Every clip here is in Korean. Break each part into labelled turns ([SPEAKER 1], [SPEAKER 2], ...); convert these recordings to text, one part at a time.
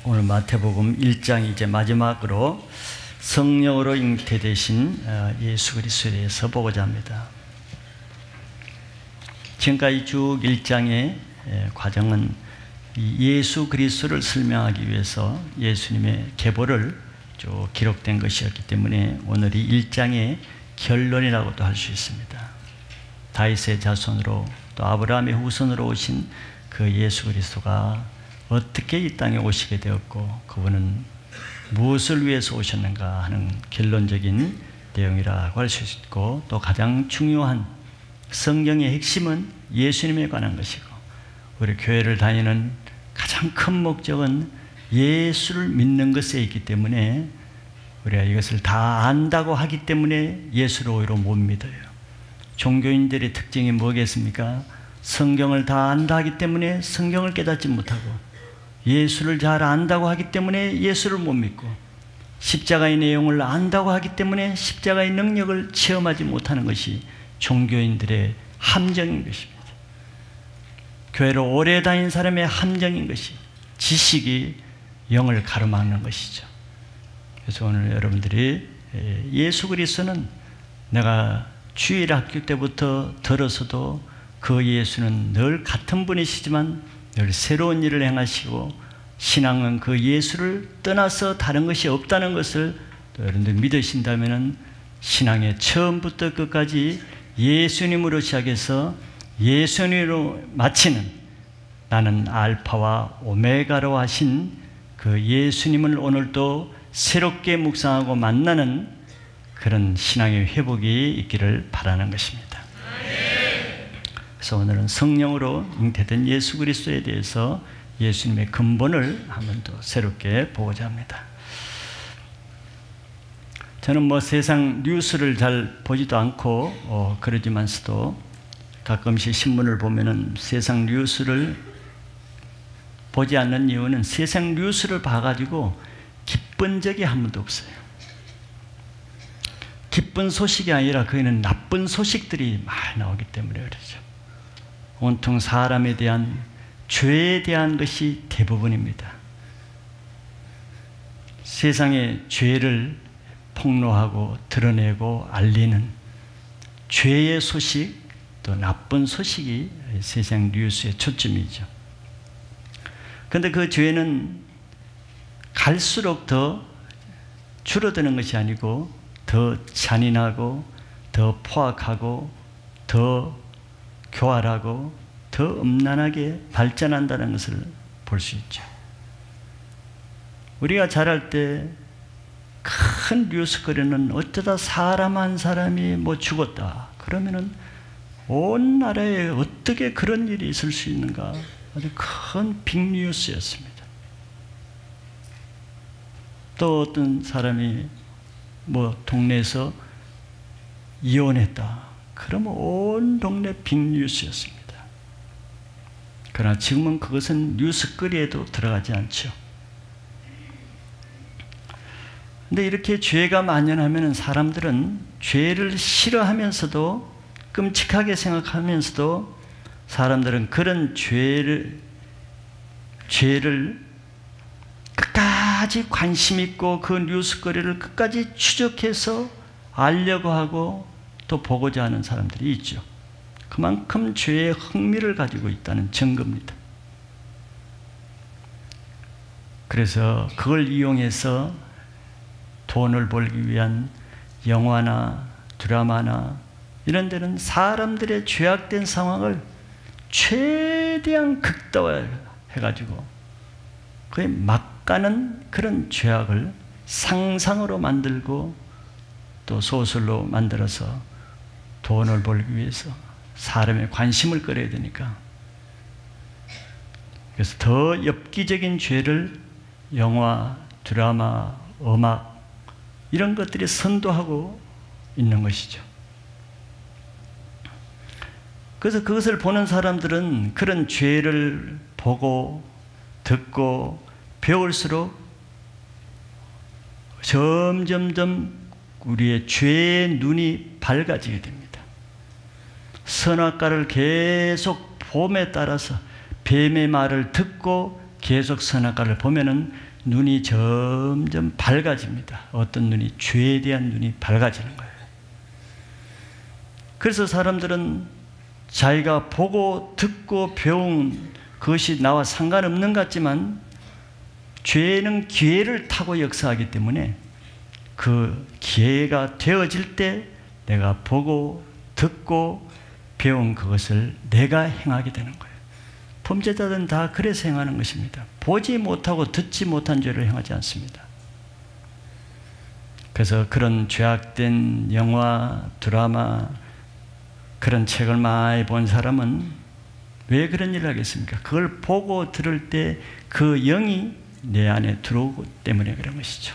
[SPEAKER 1] 오늘 마태복음 1장 이제 마지막으로 성령으로 잉태되신 예수 그리스도에 대해서 보고자 합니다. 지금까지 쭉 1장의 과정은 예수 그리스도를 설명하기 위해서 예수님의 계보를 쭉 기록된 것이었기 때문에 오늘이 1장의 결론이라고도 할 수 있습니다. 다윗의 자손으로 또 아브라함의 후손으로 오신 그 예수 그리스도가 어떻게 이 땅에 오시게 되었고 그분은 무엇을 위해서 오셨는가 하는 결론적인 내용이라고 할 수 있고, 또 가장 중요한 성경의 핵심은 예수님에 관한 것이고, 우리 교회를 다니는 가장 큰 목적은 예수를 믿는 것에 있기 때문에 우리가 이것을 다 안다고 하기 때문에 예수를 오히려 못 믿어요. 종교인들의 특징이 뭐겠습니까? 성경을 다 안다 하기 때문에 성경을 깨닫지 못하고, 예수를 잘 안다고 하기 때문에 예수를 못 믿고, 십자가의 내용을 안다고 하기 때문에 십자가의 능력을 체험하지 못하는 것이 종교인들의 함정인 것입니다. 교회를 오래 다닌 사람의 함정인 것이, 지식이 영을 가로막는 것이죠. 그래서 오늘 여러분들이 예수 그리스도는 내가 주일 학교 때부터 들어서도 그 예수는 늘 같은 분이시지만 늘 새로운 일을 행하시고, 신앙은 그 예수를 떠나서 다른 것이 없다는 것을 또 여러분들 믿으신다면 신앙의 처음부터 끝까지 예수님으로 시작해서 예수님으로 마치는, 나는 알파와 오메가로 하신 그 예수님을 오늘도 새롭게 묵상하고 만나는 그런 신앙의 회복이 있기를 바라는 것입니다. 그래서 오늘은 성령으로 잉태된 예수 그리스도에 대해서 예수님의 근본을 한번 더 새롭게 보고자 합니다. 저는 세상 뉴스를 잘 보지도 않고 그러지만서도 가끔씩 신문을 보면은 세상 뉴스를 보지 않는 이유는 세상 뉴스를 봐가지고 기쁜 적이 한 번도 없어요. 기쁜 소식이 아니라 거기는 나쁜 소식들이 많이 나오기 때문에 그렇죠. 온통 사람에 대한, 죄에 대한 것이 대부분입니다. 세상의 죄를 폭로하고 드러내고 알리는 죄의 소식, 또 나쁜 소식이 세상 뉴스의 초점이죠. 그런데 그 죄는 갈수록 더 줄어드는 것이 아니고 더 잔인하고 더 포악하고 더 교활하고 더 음란하게 발전한다는 것을 볼 수 있죠. 우리가 자랄 때 큰 뉴스거리는 어쩌다 사람 한 사람이 죽었다 그러면은 온 나라에 어떻게 그런 일이 있을 수 있는가, 아주 큰 빅뉴스였습니다. 또 어떤 사람이 동네에서 이혼했다 그러면 온 동네 빅뉴스였습니다. 그러나 지금은 그것은 뉴스거리에도 들어가지 않죠. 근데 이렇게 죄가 만연하면 사람들은 죄를 싫어하면서도, 끔찍하게 생각하면서도 사람들은 그런 죄를 끝까지 관심 있고 그 뉴스거리를 끝까지 추적해서 알려고 하고 또 보고자 하는 사람들이 있죠. 그만큼 죄에 흥미를 가지고 있다는 증거입니다. 그래서 그걸 이용해서 돈을 벌기 위한 영화나 드라마나 이런 데는 사람들의 죄악된 상황을 최대한 극대화해가지고 그에 막가는 그런 죄악을 상상으로 만들고 또 소설로 만들어서 돈을 벌기 위해서 사람의 관심을 끌어야 되니까, 그래서 더 엽기적인 죄를 영화, 드라마, 음악 이런 것들이 선도하고 있는 것이죠. 그래서 그것을 보는 사람들은 그런 죄를 보고 듣고 배울수록 점점점 우리의 죄의 눈이 밝아지게 됩니다. 선악과를 계속 봄에 따라서 뱀의 말을 듣고 계속 선악과를 보면은 눈이 점점 밝아집니다. 어떤 눈이? 죄에 대한 눈이 밝아지는 거예요. 그래서 사람들은 자기가 보고 듣고 배운 그것이 나와 상관없는 것 같지만 죄는 기회를 타고 역사하기 때문에 그 기회가 되어질 때 내가 보고 듣고 배운 그것을 내가 행하게 되는 거예요. 범죄자들은 다 그래서 행하는 것입니다. 보지 못하고 듣지 못한 죄를 행하지 않습니다. 그래서 그런 죄악된 영화, 드라마, 그런 책을 많이 본 사람은 왜 그런 일을 하겠습니까? 그걸 보고 들을 때 그 영이 내 안에 들어오기 때문에 그런 것이죠.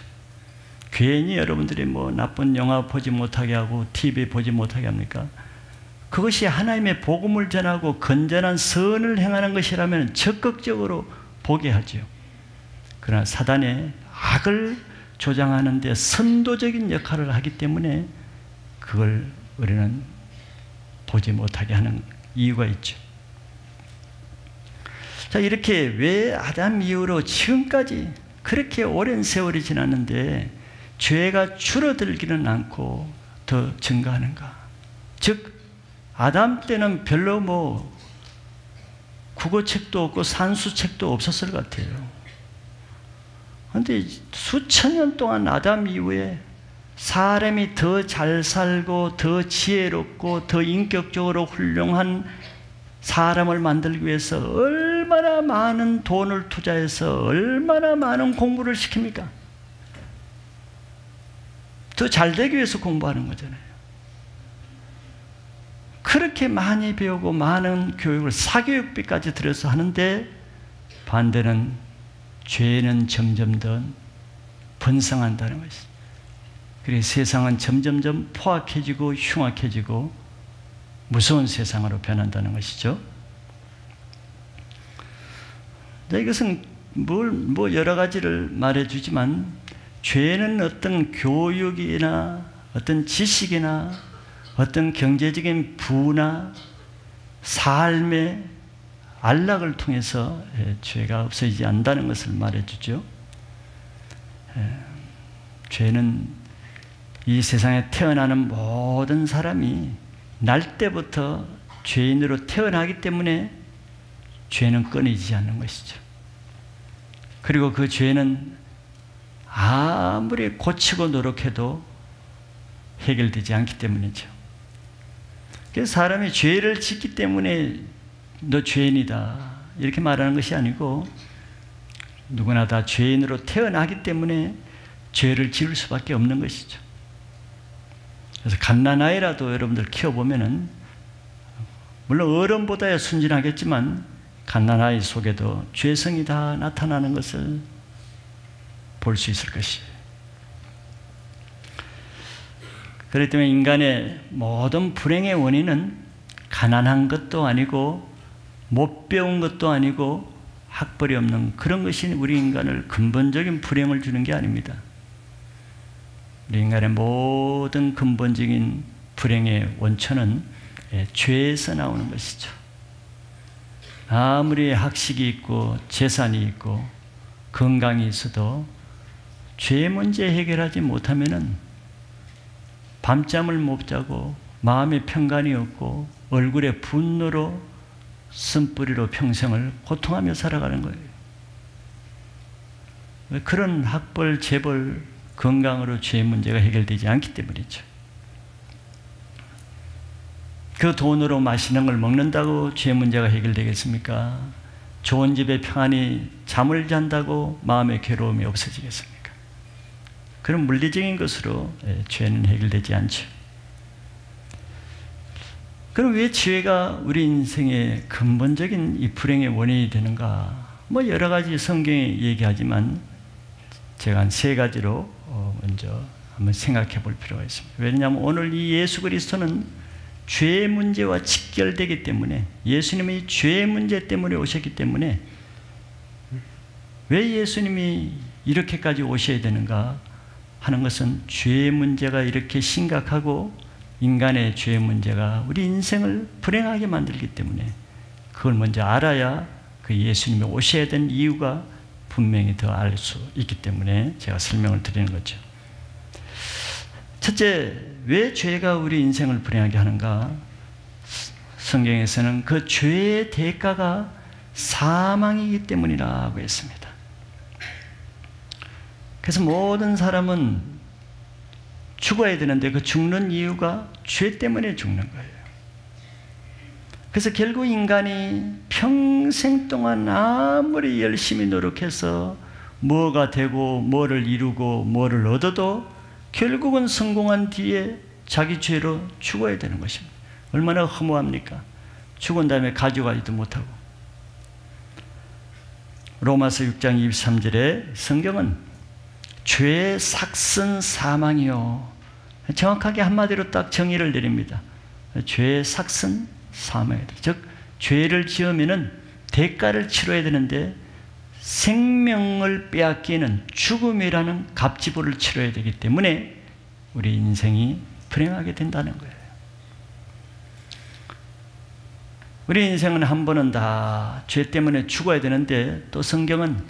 [SPEAKER 1] 괜히 여러분들이 뭐 나쁜 영화 보지 못하게 하고 TV 보지 못하게 합니까? 그것이 하나님의 복음을 전하고 건전한 선을 행하는 것이라면 적극적으로 보게 하죠. 그러나 사단의 악을 조장하는 데 선도적인 역할을 하기 때문에 그걸 우리는 보지 못하게 하는 이유가 있죠. 자, 이렇게 왜 아담 이후로 지금까지 그렇게 오랜 세월이 지났는데 죄가 줄어들기는 않고 더 증가하는가? 즉 아담 때는 별로 뭐 국어책도 없고 산수책도 없었을 것 같아요. 그런데 수천 년 동안 아담 이후에 사람이 더 잘 살고 더 지혜롭고 더 인격적으로 훌륭한 사람을 만들기 위해서 얼마나 많은 돈을 투자해서 얼마나 많은 공부를 시킵니까? 더 잘 되기 위해서 공부하는 거잖아요. 그렇게 많이 배우고 많은 교육을 사교육비까지 들여서 하는데 반대는 죄는 점점 더 번성한다는 것이죠. 그래서 세상은 점점점 포악해지고 흉악해지고 무서운 세상으로 변한다는 것이죠. 이것은 뭐 여러 가지를 말해주지만 죄는 어떤 교육이나 어떤 지식이나 어떤 경제적인 부나 삶의 안락을 통해서 죄가 없어지지 않는다는 것을 말해주죠. 죄는 이 세상에 태어나는 모든 사람이 날 때부터 죄인으로 태어나기 때문에 죄는 끊이지 않는 것이죠. 그리고 그 죄는 아무리 고치고 노력해도 해결되지 않기 때문이죠. 그래서 사람이 죄를 짓기 때문에 너 죄인이다 이렇게 말하는 것이 아니고 누구나 다 죄인으로 태어나기 때문에 죄를 지을 수밖에 없는 것이죠. 그래서 갓난아이라도 여러분들 키워보면은 물론 어른보다야 순진하겠지만 갓난아이 속에도 죄성이 다 나타나는 것을 볼 수 있을 것이에요. 그렇기 때문에 인간의 모든 불행의 원인은 가난한 것도 아니고 못 배운 것도 아니고 학벌이 없는 그런 것이 우리 인간을 근본적인 불행을 주는 게 아닙니다. 우리 인간의 모든 근본적인 불행의 원천은 죄에서 나오는 것이죠. 아무리 학식이 있고 재산이 있고 건강이 있어도 죄 문제 해결하지 못하면은 밤잠을 못 자고 마음의 평간이 없고 얼굴에 분노로 쓴뿌리로 평생을 고통하며 살아가는 거예요. 그런 학벌, 재벌, 건강으로 죄 문제가 해결되지 않기 때문이죠. 그 돈으로 맛있는 걸 먹는다고 죄 문제가 해결되겠습니까? 좋은 집에 평안히 잠을 잔다고 마음의 괴로움이 없어지겠습니까? 그런 물리적인 것으로 죄는 해결되지 않죠. 그럼 왜 죄가 우리 인생의 근본적인 이 불행의 원인이 되는가? 뭐 여러 가지 성경에 얘기하지만 제가 한 3가지로 먼저 한번 생각해 볼 필요가 있습니다. 왜냐하면 오늘 이 예수 그리스도는 죄 문제와 직결되기 때문에 예수님이 죄 문제 때문에 오셨기 때문에 왜 예수님이 이렇게까지 오셔야 되는가 하는 것은 죄 문제가 이렇게 심각하고 인간의 죄 문제가 우리 인생을 불행하게 만들기 때문에 그걸 먼저 알아야 그 예수님이 오셔야 된 이유가 분명히 더 알 수 있기 때문에 제가 설명을 드리는 거죠. 첫째, 왜 죄가 우리 인생을 불행하게 하는가? 성경에서는 그 죄의 대가가 사망이기 때문이라고 했습니다. 그래서 모든 사람은 죽어야 되는데 그 죽는 이유가 죄 때문에 죽는 거예요. 그래서 결국 인간이 평생 동안 아무리 열심히 노력해서 뭐가 되고 뭐를 이루고 뭐를 얻어도 결국은 성공한 뒤에 자기 죄로 죽어야 되는 것입니다. 얼마나 허무합니까? 죽은 다음에 가져가지도 못하고. 로마서 6장 23절에 성경은 죄의 삭은 사망이요. 정확하게 한마디로 딱 정의를 내립니다. 죄의 삭은 사망이다. 즉 죄를 지으면은 대가를 치러야 되는데 생명을 빼앗기는 죽음이라는 값지불을 치러야 되기 때문에 우리 인생이 불행하게 된다는 거예요. 우리 인생은 한 번은 다 죄 때문에 죽어야 되는데 또 성경은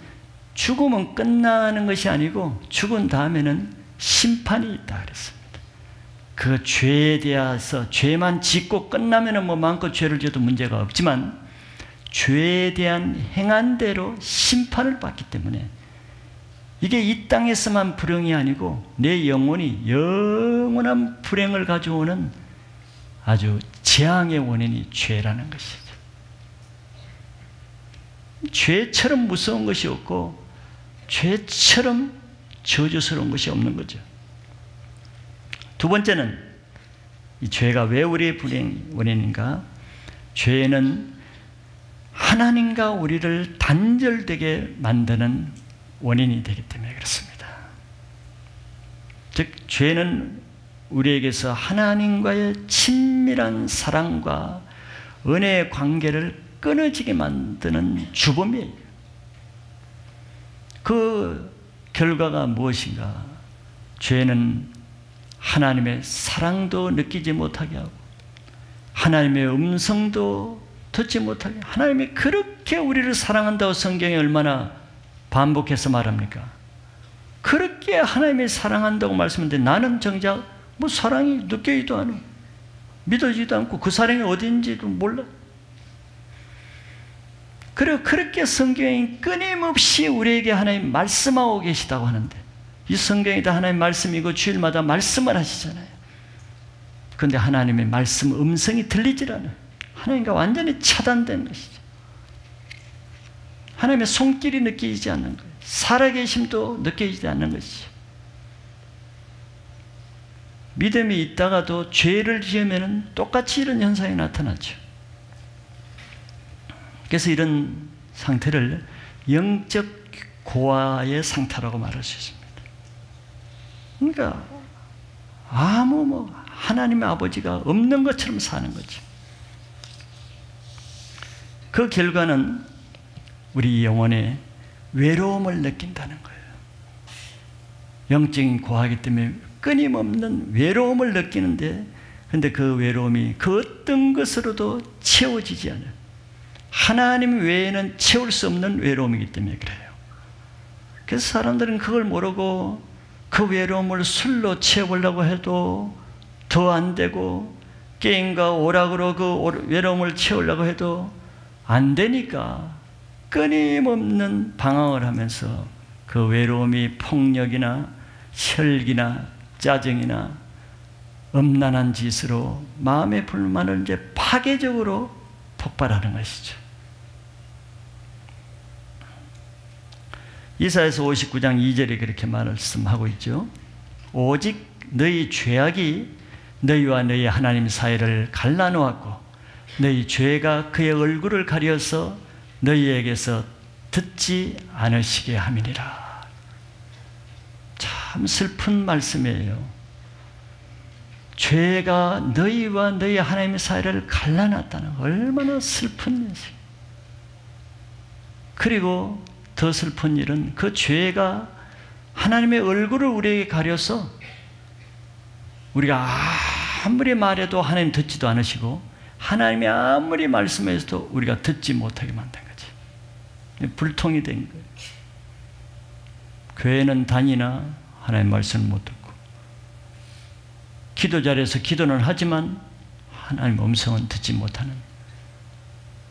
[SPEAKER 1] 죽음은 끝나는 것이 아니고 죽은 다음에는 심판이 있다 그랬습니다. 그 죄에 대해서 죄만 짓고 끝나면은 뭐 마음껏 죄를 지어도 문제가 없지만 죄에 대한 행한 대로 심판을 받기 때문에 이게 이 땅에서만 불행이 아니고 내 영혼이 영원한 불행을 가져오는 아주 재앙의 원인이 죄라는 것이죠. 죄처럼 무서운 것이 없고 죄처럼 저주스러운 것이 없는 거죠. 두 번째는 이 죄가 왜 우리의 불행 원인인가? 죄는 하나님과 우리를 단절되게 만드는 원인이 되기 때문에 그렇습니다. 즉 죄는 우리에게서 하나님과의 친밀한 사랑과 은혜의 관계를 끊어지게 만드는 주범이에요. 그 결과가 무엇인가? 죄는 하나님의 사랑도 느끼지 못하게 하고 하나님의 음성도 듣지 못하게, 하나님이 그렇게 우리를 사랑한다고 성경에 얼마나 반복해서 말합니까? 그렇게 하나님이 사랑한다고 말씀하는데 나는 정작 뭐 사랑이 느껴지도 않고 믿어지도 않고 그 사랑이 어딘지도 몰라. 그리고 그렇게 성경이 끊임없이 우리에게 하나님 말씀하고 계시다고 하는데 이 성경이 다 하나님 말씀이고 주일마다 말씀을 하시잖아요. 그런데 하나님의 말씀 음성이 들리질 않아요. 하나님과 완전히 차단된 것이죠. 하나님의 손길이 느껴지지 않는 거예요. 살아계심도 느껴지지 않는 것이죠. 믿음이 있다가도 죄를 지으면 똑같이 이런 현상이 나타나죠. 그래서 이런 상태를 영적 고아의 상태라고 말할 수 있습니다. 그러니까 하나님의 아버지가 없는 것처럼 사는 거죠. 그 결과는 우리 영혼의 외로움을 느낀다는 거예요. 영적인 고아이기 때문에 끊임없는 외로움을 느끼는데 근데 그 외로움이 그 어떤 것으로도 채워지지 않아요. 하나님 외에는 채울 수 없는 외로움이기 때문에 그래요. 그래서 사람들은 그걸 모르고 그 외로움을 술로 채우려고 해도 더 안 되고 게임과 오락으로 그 외로움을 채우려고 해도 안 되니까 끊임없는 방황을 하면서 그 외로움이 폭력이나 혈기나 짜증이나 음란한 짓으로 마음의 불만을 이제 파괴적으로 폭발하는 것이죠. 이사야서 59장 2절에 그렇게 말씀하고 있죠. 오직 너희 죄악이 너희와 너희 하나님 사이를 갈라놓았고 너희 죄가 그의 얼굴을 가려서 너희에게서 듣지 않으시게 함이니라. 참 슬픈 말씀이에요. 죄가 너희와 너희 하나님의 사이를 갈라놨다는 얼마나 슬픈 일이에요. 그리고 더 슬픈 일은 그 죄가 하나님의 얼굴을 우리에게 가려서 우리가 아무리 말해도 하나님 듣지도 않으시고 하나님이 아무리 말씀해서도 우리가 듣지 못하게 만든 거지. 불통이 된 거예요. 교회는 다니나 하나님의 말씀을 못 듣고, 기도 자리에서 기도는 하지만 하나님의 음성은 듣지 못하는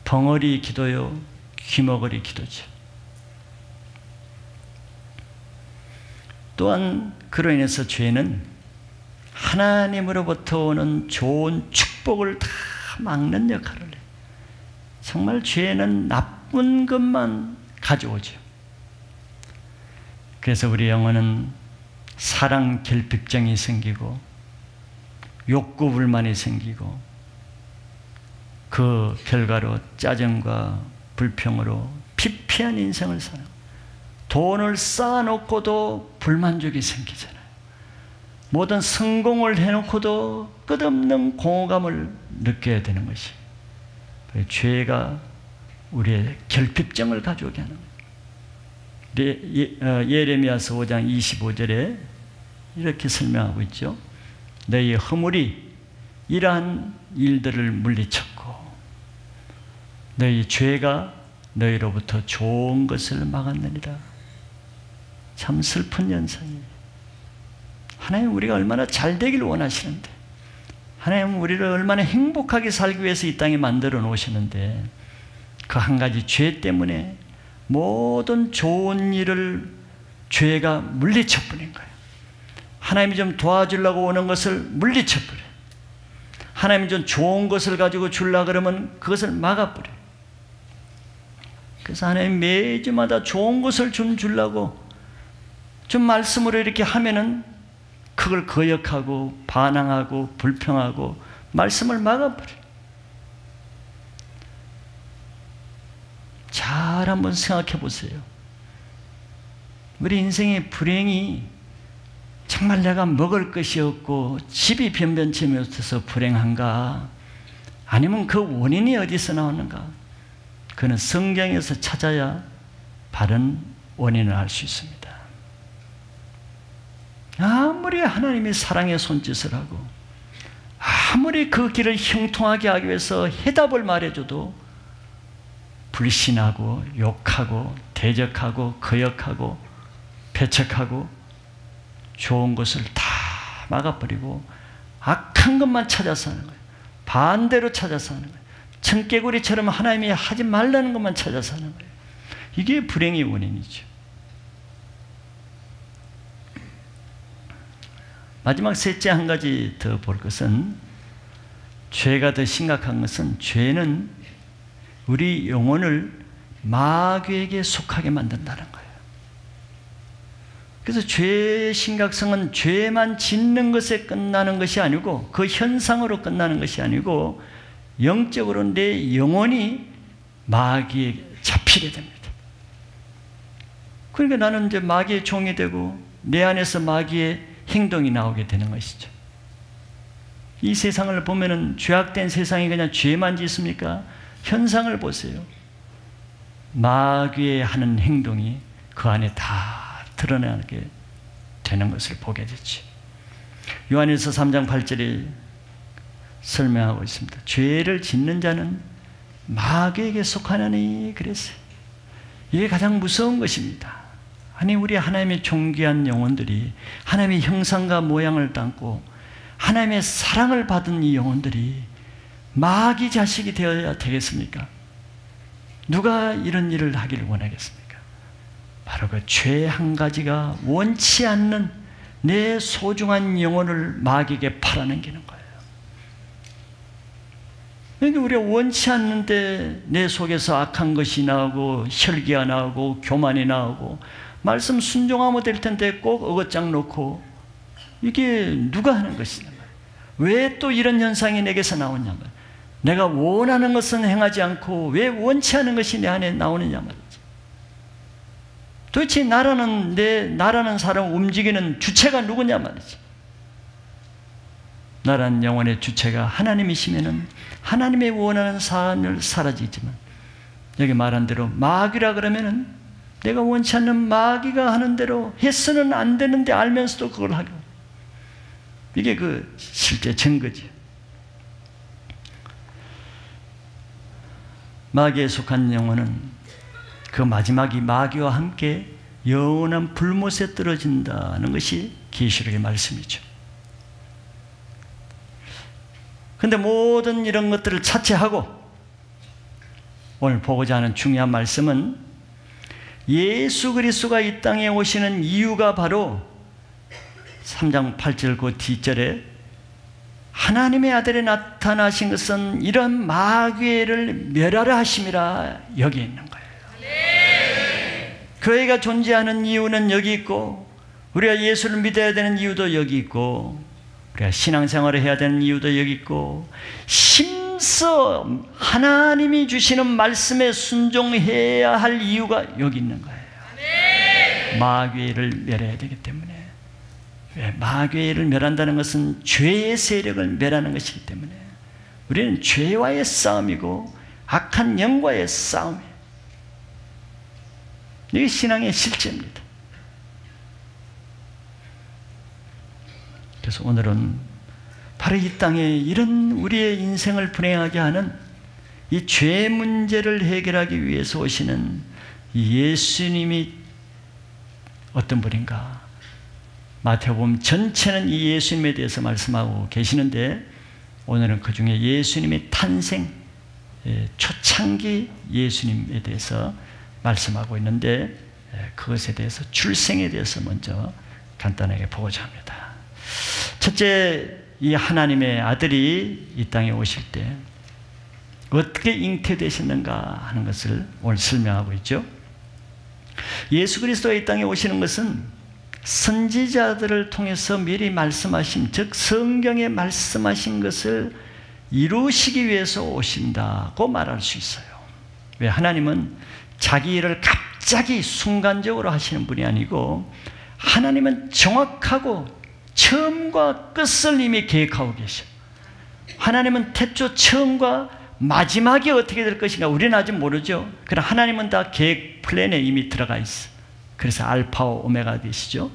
[SPEAKER 1] 벙어리 기도요, 귀머거리 기도죠. 또한 그로 인해서 죄는 하나님으로부터 오는 좋은 축복을 다 막는 역할을 해요. 정말 죄는 나쁜 것만 가져오죠. 그래서 우리 영혼은 사랑 결핍증이 생기고 욕구 불만이 생기고 그 결과로 짜증과 불평으로 피폐한 인생을 살아요. 돈을 쌓아놓고도 불만족이 생기잖아요. 모든 성공을 해놓고도 끝없는 공허감을 느껴야 되는 것이, 죄가 우리의 결핍증을 가져오게 하는 거예요. 예레미야서 5장 25절에 이렇게 설명하고 있죠. 너희 허물이 이러한 일들을 물리쳤고 너희 죄가 너희로부터 좋은 것을 막았느니라. 참 슬픈 현상이에요. 하나님 우리가 얼마나 잘 되기를 원하시는데, 하나님 우리를 얼마나 행복하게 살기 위해서 이 땅에 만들어 놓으시는데, 그 한 가지 죄 때문에 모든 좋은 일을 죄가 물리쳐버린 거예요. 하나님이 좀 도와주려고 오는 것을 물리쳐버려요. 하나님이 좀 좋은 것을 가지고 주려고 그러면 그것을 막아버려요. 그래서 하나님 매주마다 좋은 것을 좀 주려고 좀 말씀으로 이렇게 하면은 그걸 거역하고 반항하고 불평하고 말씀을 막아버려요. 잘 한번 생각해 보세요. 우리 인생의 불행이 정말 내가 먹을 것이 없고 집이 변변치 못해서 불행한가? 아니면 그 원인이 어디서 나오는가? 그는 성경에서 찾아야 바른 원인을 알 수 있습니다. 아무리 하나님이 사랑의 손짓을 하고 아무리 그 길을 형통하게 하기 위해서 해답을 말해줘도 불신하고 욕하고 대적하고 거역하고 배척하고 좋은 것을 다 막아버리고 악한 것만 찾아서 하는 거예요. 반대로 찾아서 하는 거예요. 청개구리처럼 하나님이 하지 말라는 것만 찾아서 하는 거예요. 이게 불행의 원인이죠. 마지막 셋째 한 가지 더 볼 것은, 죄가 더 심각한 것은 죄는 우리 영혼을 마귀에게 속하게 만든다는 거예요. 그래서 죄의 심각성은 죄만 짓는 것에 끝나는 것이 아니고, 그 현상으로 끝나는 것이 아니고, 영적으로 내 영혼이 마귀에게 잡히게 됩니다. 그러니까 나는 이제 마귀의 종이 되고 내 안에서 마귀의 행동이 나오게 되는 것이죠. 이 세상을 보면은 죄악된 세상이 그냥 죄만 짓습니까? 현상을 보세요. 마귀의 하는 행동이 그 안에 다 드러나게 되는 것을 보게 되지. 요한일서 3장 8절에 설명하고 있습니다. 죄를 짓는 자는 마귀에게 속하느니 그랬어요. 이게 가장 무서운 것입니다. 아니, 우리 하나님의 존귀한 영혼들이 하나님의 형상과 모양을 담고 하나님의 사랑을 받은 이 영혼들이 마귀 자식이 되어야 되겠습니까? 누가 이런 일을 하기를 원하겠습니까? 바로 그 죄 한 가지가 원치 않는 내 소중한 영혼을 마귀에게 팔아넘기는 거예요. 그러니까 우리가 원치 않는데 내 속에서 악한 것이 나오고 혈기가 나오고 교만이 나오고 말씀 순종하면 될 텐데 꼭 어긋장 놓고, 이게 누가 하는 것이냐 말이에요. 왜 또 이런 현상이 내게서 나오냐 말이에요. 내가 원하는 것은 행하지 않고 왜 원치 않은 것이 내 안에 나오느냐 말이죠. 도대체 나라는 사람을 움직이는 주체가 누구냐 말이죠. 나라는 영혼의 주체가 하나님이시면은 하나님의 원하는 삶을 살아지지만, 여기 말한 대로 마귀라 그러면은 내가 원치 않는 마귀가 하는 대로 해서는 안 되는데 알면서도 그걸 하고, 이게 그 실제 증거지. 마귀에 속한 영혼은 그 마지막이 마귀와 함께 영원한 불못에 떨어진다는 것이 계시록의 말씀이죠. 그런데 모든 이런 것들을 차치하고 오늘 보고자 하는 중요한 말씀은 예수 그리스도가 이 땅에 오시는 이유가 바로 3장 8절 그 뒷절에 하나님의 아들이 나타나신 것은 이런 마귀를 멸하려 하심이라 여기 있는 거예요. 교회가 존재하는 이유는 여기 있고, 우리가 예수를 믿어야 되는 이유도 여기 있고, 우리가 신앙생활을 해야 되는 이유도 여기 있고, 심서 하나님이 주시는 말씀에 순종해야 할 이유가 여기 있는 거예요. 마귀를 멸해야 되기 때문에. 왜? 마귀를 멸한다는 것은 죄의 세력을 멸하는 것이기 때문에 우리는 죄와의 싸움이고 악한 영과의 싸움이에요. 이게 신앙의 실제입니다. 그래서 오늘은 바로 이 땅에 이런 우리의 인생을 불행하게 하는 이 죄 문제를 해결하기 위해서 오시는 이 예수님이 어떤 분인가? 마태복음 전체는 이 예수님에 대해서 말씀하고 계시는데 오늘은 그 중에 예수님의 탄생, 초창기 예수님에 대해서 말씀하고 있는데 그것에 대해서 출생에 대해서 먼저 간단하게 보고자 합니다. 첫째, 이 하나님의 아들이 이 땅에 오실 때 어떻게 잉태되셨는가 하는 것을 오늘 설명하고 있죠. 예수 그리스도가 이 땅에 오시는 것은 선지자들을 통해서 미리 말씀하신, 즉 성경에 말씀하신 것을 이루시기 위해서 오신다고 말할 수 있어요. 왜? 하나님은 자기 일을 갑자기 순간적으로 하시는 분이 아니고 하나님은 정확하고 처음과 끝을 이미 계획하고 계셔. 하나님은 태초 처음과 마지막이 어떻게 될 것인가 우리는 아직 모르죠. 그러나 하나님은 다 계획 플랜에 이미 들어가 있어. 그래서 알파와 오메가 되시죠.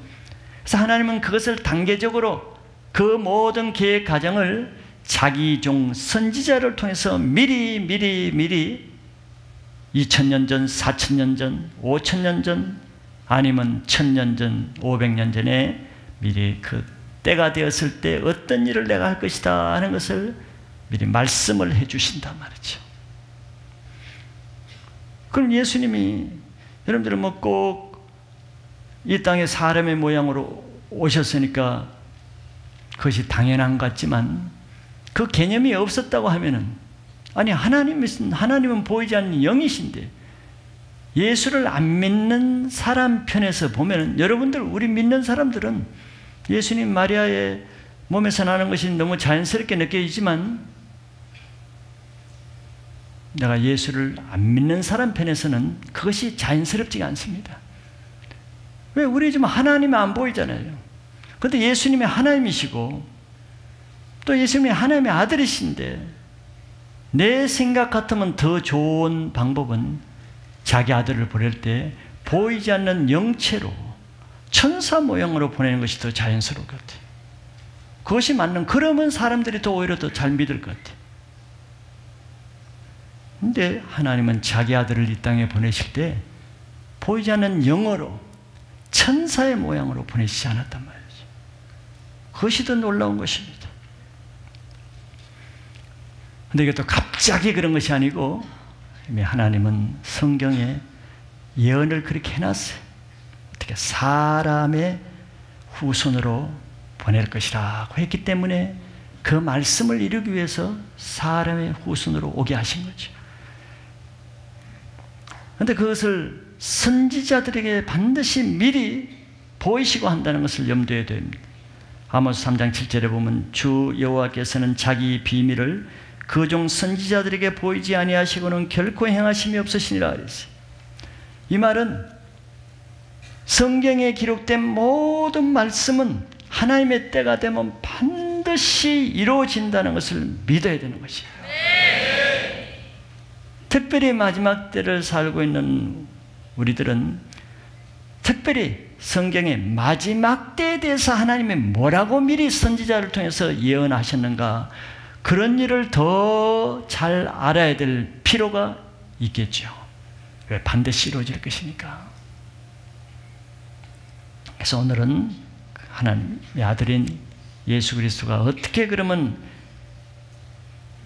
[SPEAKER 1] 그래서 하나님은 그것을 단계적으로 그 모든 계획 과정을 자기 종 선지자를 통해서 미리 2000년 전, 4000년 전, 5000년 전, 아니면 1000년 전, 500년 전에 미리 그 때가 되었을 때 어떤 일을 내가 할 것이다 하는 것을 미리 말씀을 해 주신단 말이죠. 그럼 예수님이 여러분들은 뭐 꼭 이 땅에 사람의 모양으로 오셨으니까 그것이 당연한 것 같지만 그 개념이 없었다고 하면은 아니 하나님은 보이지 않는 영이신데 예수를 안 믿는 사람 편에서 보면은 여러분들 우리 믿는 사람들은 예수님 마리아의 몸에서 나는 것이 너무 자연스럽게 느껴지지만 내가 예수를 안 믿는 사람 편에서는 그것이 자연스럽지가 않습니다. 왜? 우리 지금 하나님이 안 보이잖아요. 그런데 예수님이 하나님이시고 또 예수님이 하나님의 아들이신데 내 생각 같으면 더 좋은 방법은 자기 아들을 보낼 때 보이지 않는 영체로 천사 모양으로 보내는 것이 더 자연스러울 것 같아요. 그것이 맞는, 그러면 사람들이 더 오히려 더 잘 믿을 것 같아요. 근데 하나님은 자기 아들을 이 땅에 보내실 때 보이지 않는 영어로 천사의 모양으로 보내시지 않았단 말이죠. 그것이 더 놀라운 것입니다. 근데 이게 또 갑자기 그런 것이 아니고 이미 하나님은 성경에 예언을 그렇게 해놨어요. 어떻게 사람의 후손으로 보낼 것이라고 했기 때문에 그 말씀을 이루기 위해서 사람의 후손으로 오게 하신 거죠. 그런데 그것을 선지자들에게 반드시 미리 보이시고 한다는 것을 염두에 둬야 됩니다. 아모스 3장 7절에 보면 주 여호와께서는 자기 비밀을 그 종 선지자들에게 보이지 아니하시고는 결코 행하심이 없으시니라 그랬어요. 이 말은 성경에 기록된 모든 말씀은 하나님의 때가 되면 반드시 이루어진다는 것을 믿어야 되는 것이에요. 특별히 마지막 때를 살고 있는 우리들은 특별히 성경의 마지막 때에 대해서 하나님이 뭐라고 미리 선지자를 통해서 예언하셨는가, 그런 일을 더 잘 알아야 될 필요가 있겠죠. 왜? 반드시 이루어질 것이니까. 그래서 오늘은 하나님의 아들인 예수 그리스도가 어떻게 그러면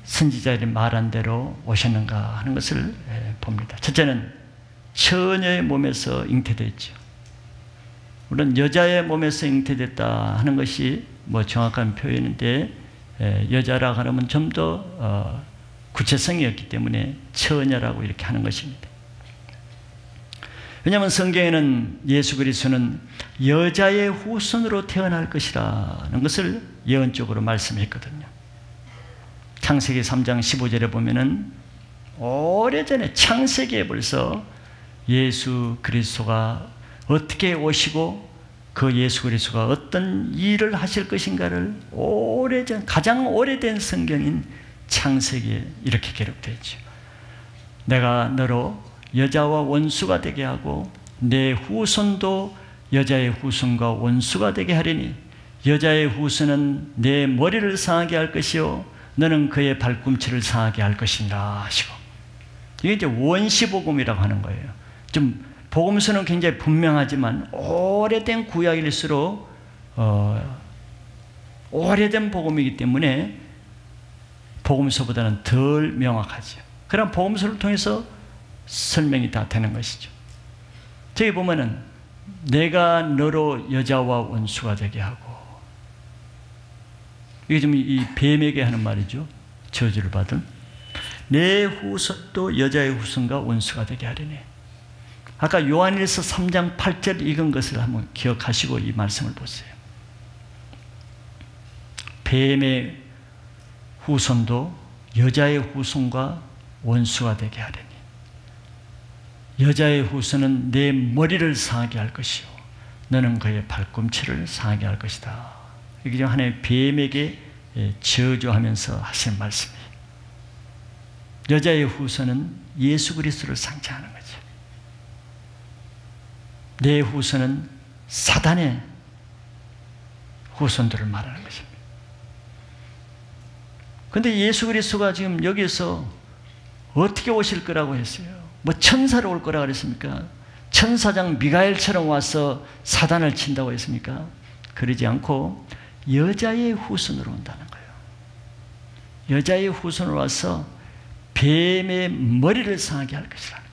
[SPEAKER 1] 선지자들이 말한 대로 오셨는가 하는 것을 봅니다. 첫째는 처녀의 몸에서 잉태됐죠. 물론 여자의 몸에서 잉태됐다 하는 것이 뭐 정확한 표현인데, 여자라 하면 좀 더 구체성이 없기 때문에 처녀라고 이렇게 하는 것입니다. 왜냐하면 성경에는 예수 그리스도는 여자의 후손으로 태어날 것이라는 것을 예언적으로 말씀했거든요. 창세기 3장 15절에 보면은 오래전에 창세기에 벌써 예수 그리스도가 어떻게 오시고 그 예수 그리스도가 어떤 일을 하실 것인가를 가장 오래된 성경인 창세기에 이렇게 기록되어 있죠. 내가 너로 여자와 원수가 되게 하고 내 후손도 여자의 후손과 원수가 되게 하리니 여자의 후손은 내 머리를 상하게 할 것이요 너는 그의 발꿈치를 상하게 할 것이니라 하시고, 이게 이제 원시복음이라고 하는 거예요. 좀 복음서는 굉장히 분명하지만 오래된 구약일수록 오래된 복음이기 때문에 복음서보다는 덜 명확하죠. 그럼 복음서를 통해서 설명이 다 되는 것이죠. 저기 보면은 내가 너로 여자와 원수가 되게 하고, 이게 좀 이 뱀에게 하는 말이죠. 저주를 받은 내 후손도 여자의 후손과 원수가 되게 하리니. 아까 요한일서 3장 8절 읽은 것을 한번 기억하시고 이 말씀을 보세요. 뱀의 후손도 여자의 후손과 원수가 되게 하리니 여자의 후손은 내 머리를 상하게 할 것이요 너는 그의 발꿈치를 상하게 할 것이다. 이게 하나님의 뱀에게 저주하면서 하신 말씀이에요. 여자의 후손은 예수 그리스도를 상징하는 거죠. 내 후손은 사단의 후손들을 말하는 것입니다. 그런데 예수 그리스도가 지금 여기서 어떻게 오실 거라고 했어요? 뭐 천사로 올 거라고 그랬습니까? 천사장 미가엘처럼 와서 사단을 친다고 했습니까? 그러지 않고 여자의 후손으로 온다는 거예요. 여자의 후손으로 와서 뱀의 머리를 상하게 할 것이라는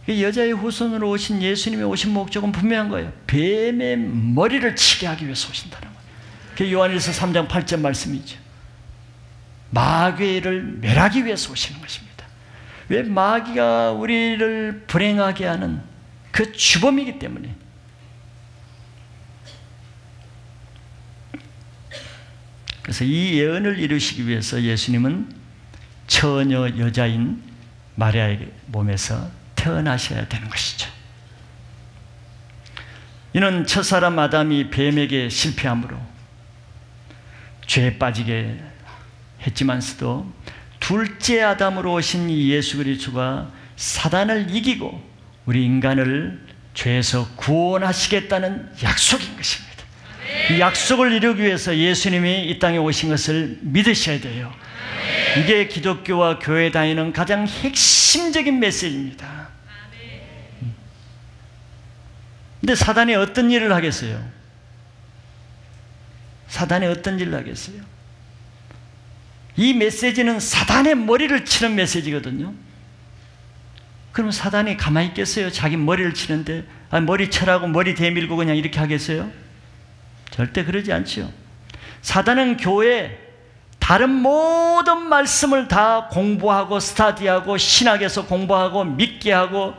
[SPEAKER 1] 거예요. 여자의 후손으로 오신 예수님의 오신 목적은 분명한 거예요. 뱀의 머리를 치게 하기 위해서 오신다는 거예요. 그게 요한일서 3장 8절 말씀이죠. 마귀를 멸하기 위해서 오시는 것입니다. 왜? 마귀가 우리를 불행하게 하는 그 주범이기 때문에. 그래서 이 예언을 이루시기 위해서 예수님은 처녀 여자인 마리아의 몸에서 태어나셔야 되는 것이죠. 이는 첫사람 아담이 뱀에게 실패함으로 죄에 빠지게 했지만서도 둘째 아담으로 오신 이 예수 그리스도가 사단을 이기고 우리 인간을 죄에서 구원하시겠다는 약속인 것입니다. 이 약속을 이루기 위해서 예수님이 이 땅에 오신 것을 믿으셔야 돼요. 이게 기독교와 교회 다니는 가장 핵심적인 메시지입니다. 근데 사단이 어떤 일을 하겠어요? 사단이 어떤 일을 하겠어요? 이 메시지는 사단의 머리를 치는 메시지거든요. 그럼 사단이 가만히 있겠어요? 자기 머리를 치는데 머리 쳐라고 머리 대밀고 그냥 이렇게 하겠어요? 절대 그러지 않죠. 사단은 교회 다른 모든 말씀을 다 공부하고 스터디하고 신학에서 공부하고 믿게 하고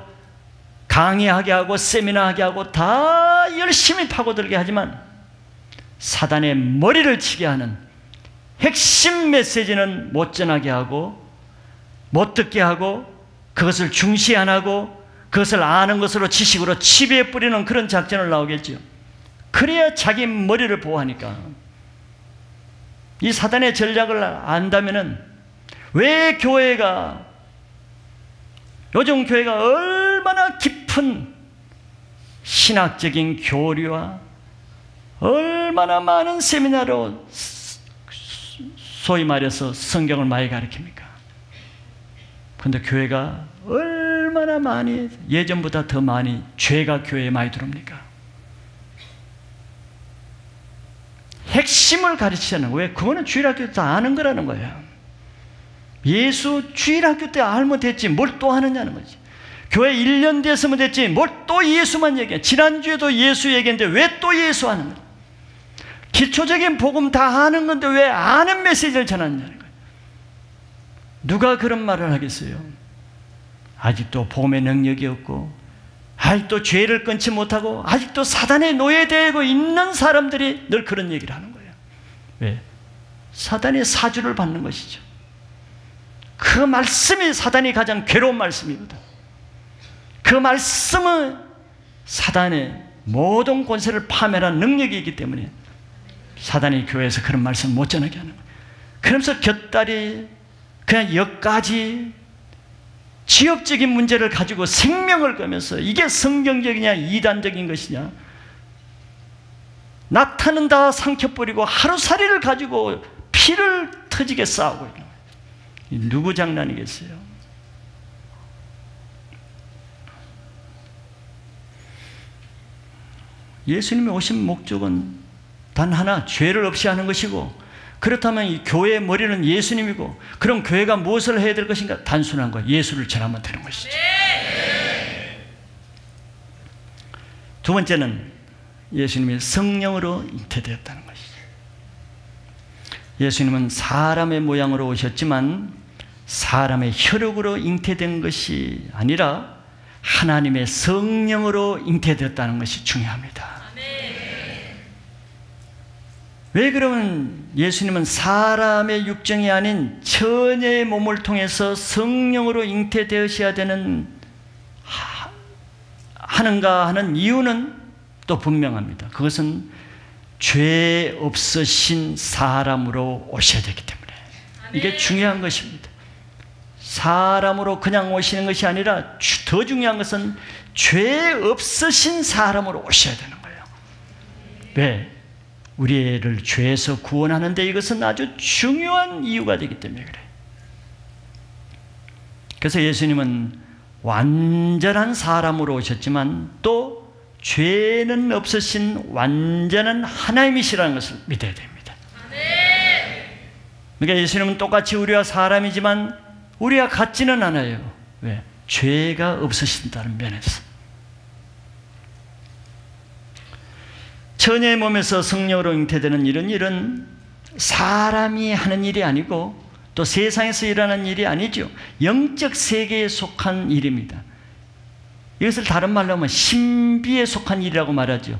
[SPEAKER 1] 강의하게 하고 세미나하게 하고 다 열심히 파고들게 하지만 사단의 머리를 치게 하는 핵심 메시지는 못 전하게 하고 못 듣게 하고 그것을 중시 안 하고 그것을 아는 것으로 지식으로 치부에 뿌리는 그런 작전을 나오겠죠. 그래야 자기 머리를 보호하니까. 이 사단의 전략을 안다면은 왜 교회가 요즘 교회가 얼마나 깊은 신학적인 교류와 얼마나 많은 세미나로 소위 말해서 성경을 많이 가르칩니까? 그런데 교회가 얼마나 많이 예전보다 더 많이 죄가 교회에 많이 들어옵니까? 핵심을 가르치자는 거예요. 그거는 주일학교 때 다 아는 거라는 거예요. 예수 주일학교 때 알면 됐지 뭘 또 하느냐는 거지. 교회 1년 됐으면 됐지 뭘 또 예수만 얘기해. 지난주에도 예수 얘기했는데 왜 또 예수 하는 거야. 기초적인 복음 다 아는 건데 왜 아는 메시지를 전하느냐는 거예요. 누가 그런 말을 하겠어요? 아직도 복음의 능력이 없고 아직도 죄를 끊지 못하고 아직도 사단에 노예되고 있는 사람들이 늘 그런 얘기를 하는 거예요. 왜? 사단의 사주를 받는 것이죠. 그 말씀이 사단이 가장 괴로운 말씀이거든. 그 말씀은 사단의 모든 권세를 파멸한 능력이 있기 때문에 사단이 교회에서 그런 말씀을 못 전하게 하는 거예요. 그러면서 곁다리 그냥 여기까지 지역적인 문제를 가지고 생명을 거면서 이게 성경적이냐 이단적인 것이냐 나타는 다 삼켜버리고 하루살이를 가지고 피를 터지게 싸우고 있는 거예요. 누구 장난이겠어요? 예수님이 오신 목적은 단 하나, 죄를 없이 하는 것이고, 그렇다면 이 교회의 머리는 예수님이고, 그럼 교회가 무엇을 해야 될 것인가? 단순한 거, 예수를 전하면 되는 것이죠. 두 번째는 예수님이 성령으로 잉태되었다는 것이죠. 예수님은 사람의 모양으로 오셨지만 사람의 혈육으로 잉태된 것이 아니라 하나님의 성령으로 잉태되었다는 것이 중요합니다. 왜 그러면 예수님은 사람의 육정이 아닌 처녀의 몸을 통해서 성령으로 잉태되어셔야 하는가 하는 이유는 또 분명합니다. 그것은 죄 없으신 사람으로 오셔야 되기 때문에 이게 중요한 것입니다. 사람으로 그냥 오시는 것이 아니라 더 중요한 것은 죄 없으신 사람으로 오셔야 되는 거예요. 왜? 우리를 죄에서 구원하는데 이것은 아주 중요한 이유가 되기 때문에 그래요. 그래서 예수님은 완전한 사람으로 오셨지만 또 죄는 없으신 완전한 하나님이시라는 것을 믿어야 됩니다. 그러니까 예수님은 똑같이 우리와 사람이지만 우리와 같지는 않아요. 왜? 죄가 없으신다는 면에서. 처녀의 몸에서 성령으로 잉태되는 이런 일은 사람이 하는 일이 아니고 또 세상에서 일어나는 일이 아니죠. 영적 세계에 속한 일입니다. 이것을 다른 말로 하면 신비에 속한 일이라고 말하죠.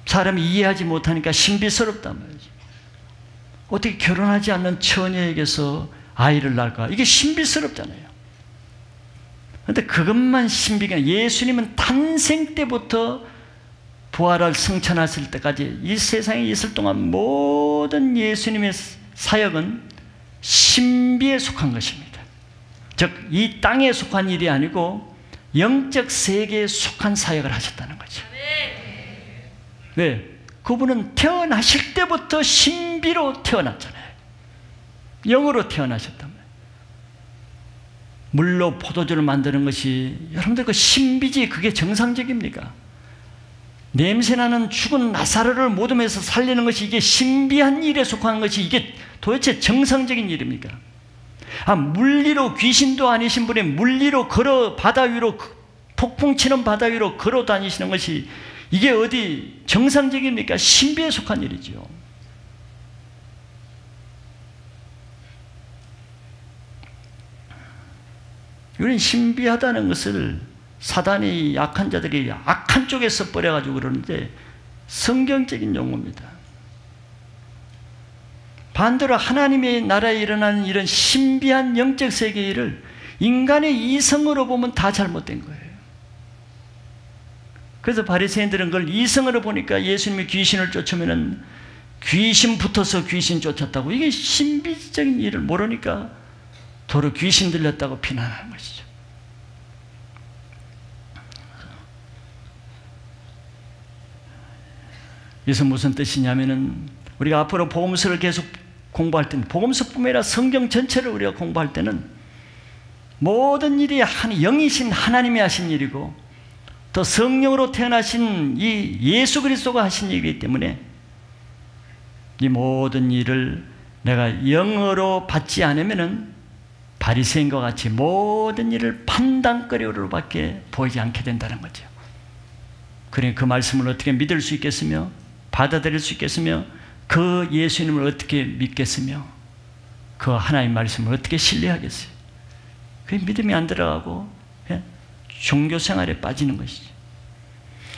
[SPEAKER 1] 사람이 이해하지 못하니까 신비스럽단 말이죠. 어떻게 결혼하지 않는 처녀에게서 아이를 낳을까? 이게 신비스럽잖아요. 그런데 그것만 신비가 아니라 예수님은 탄생 때부터 부활을 성천하실 때까지 이 세상에 있을 동안 모든 예수님의 사역은 신비에 속한 것입니다. 즉, 이 땅에 속한 일이 아니고 영적 세계에 속한 사역을 하셨다는 거죠. 왜? 그분은 태어나실 때부터 신비로 태어났잖아요. 영으로 태어나셨단 말이에요. 물로 포도주를 만드는 것이 여러분들 그 신비지 그게 정상적입니까? 냄새나는 죽은 나사로를 모둠에서 살리는 것이 이게 신비한 일에 속하는 것이 이게 도대체 정상적인 일입니까? 물리로 귀신도 아니신 분이 물리로 걸어 바다 위로 폭풍 치는 바다 위로 걸어 다니시는 것이 이게 어디 정상적입니까? 신비에 속한 일이죠. 이런 신비하다는 것을 사단이 약한 자들이 악한 쪽에서 버려가지고 그러는데 성경적인 용어입니다. 반대로 하나님의 나라에 일어나는 이런 신비한 영적 세계의 일을 인간의 이성으로 보면 다 잘못된 거예요. 그래서 바리새인들은 그걸 이성으로 보니까 예수님이 귀신을 쫓으면은 귀신 붙어서 귀신 쫓았다고, 이게 신비적인 일을 모르니까 도로 귀신 들렸다고 비난하는 것이죠. 이것은 무슨 뜻이냐면은 우리가 앞으로 복음서를 계속 공부할 때는, 복음서뿐만 아니라 성경 전체를 우리가 공부할 때는 모든 일이 영이신 하나님이 하신 일이고 또 성령으로 태어나신 이 예수 그리스도가 하신 일이기 때문에 이 모든 일을 내가 영어로 받지 않으면은 바리새인과 같이 모든 일을 판단거리로밖에 보이지 않게 된다는 거죠. 그러니까 그 말씀을 어떻게 믿을 수 있겠으며 받아들일 수 있겠으며 그 예수님을 어떻게 믿겠으며 그 하나님 말씀을 어떻게 신뢰하겠어요? 그 믿음이 안 들어가고 종교 생활에 빠지는 것이죠.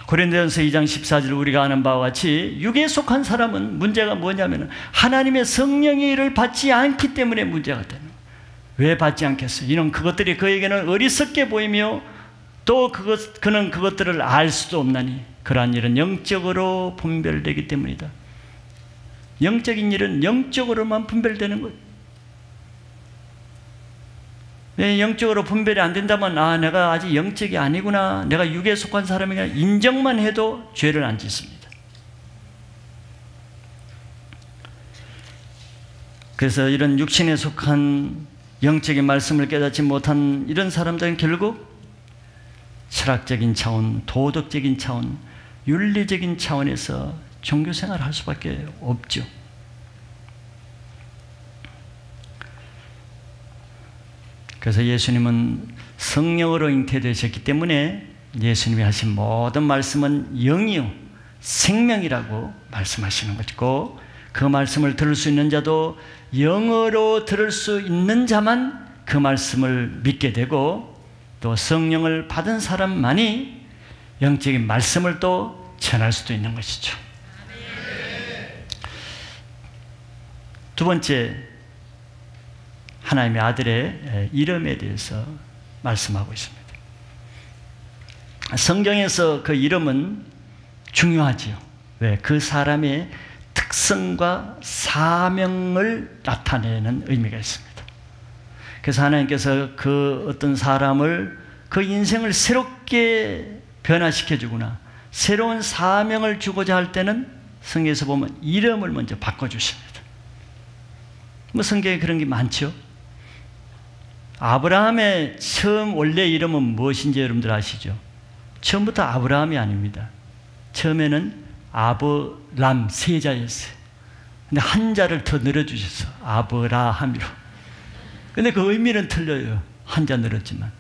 [SPEAKER 1] 고린도전서 2장 14절 우리가 아는 바와 같이 육에 속한 사람은 문제가 뭐냐면 하나님의 성령의 일을 받지 않기 때문에 문제가 되는 거예요. 왜 받지 않겠어요? 이는 그것들이 그에게는 어리석게 보이며 또 그는 그것들을 알 수도 없나니 그러한 일은 영적으로 분별되기 때문이다. 영적인 일은 영적으로만 분별되는 거예요. 영적으로 분별이 안 된다면 내가 아직 영적이 아니구나, 내가 육에 속한 사람이구나 인정만 해도 죄를 안 짓습니다. 그래서 이런 육신에 속한 영적인 말씀을 깨닫지 못한 이런 사람들은 결국 철학적인 차원, 도덕적인 차원, 윤리적인 차원에서 종교생활을 할 수밖에 없죠. 그래서 예수님은 성령으로 잉태되셨기 때문에 예수님이 하신 모든 말씀은 영이요 생명이라고 말씀하시는 것이고, 그 말씀을 들을 수 있는 자도 영어로 들을 수 있는 자만 그 말씀을 믿게 되고, 또 성령을 받은 사람만이 영적인 말씀을 또 전할 수도 있는 것이죠. 두 번째, 하나님의 아들의 이름에 대해서 말씀하고 있습니다. 성경에서 그 이름은 중요하지요. 왜? 그 사람의 특성과 사명을 나타내는 의미가 있습니다. 그래서 하나님께서 그 어떤 사람을, 그 인생을 새롭게 변화시켜주거나 새로운 사명을 주고자 할 때는 성경에서 보면 이름을 먼저 바꿔주십니다. 뭐 성경에 그런 게 많죠. 아브라함의 처음 원래 이름은 무엇인지 여러분들 아시죠? 처음부터 아브라함이 아닙니다. 처음에는 아브람 세자였어요. 근데 한 자를 더 늘어주셔서 아브라함이로. 근데 그 의미는 틀려요. 한 자 늘었지만.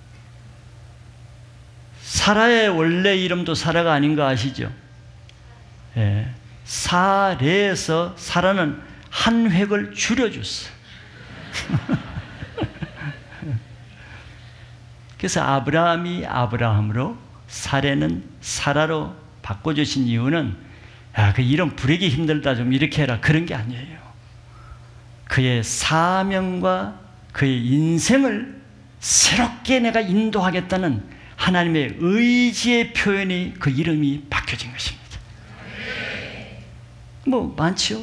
[SPEAKER 1] 사라의 원래 이름도 사라가 아닌 거 아시죠? 예. 사레에서 사라는 한 획을 줄여줬어요. 그래서 아브라함이 아브라함으로 사레는 사라로 바꿔주신 이유는 그 이름 부르기 힘들다 좀 이렇게 해라 그런 게 아니에요. 그의 사명과 그의 인생을 새롭게 내가 인도하겠다는 하나님의 의지의 표현이 그 이름이 바뀌어진 것입니다. 뭐 많지요.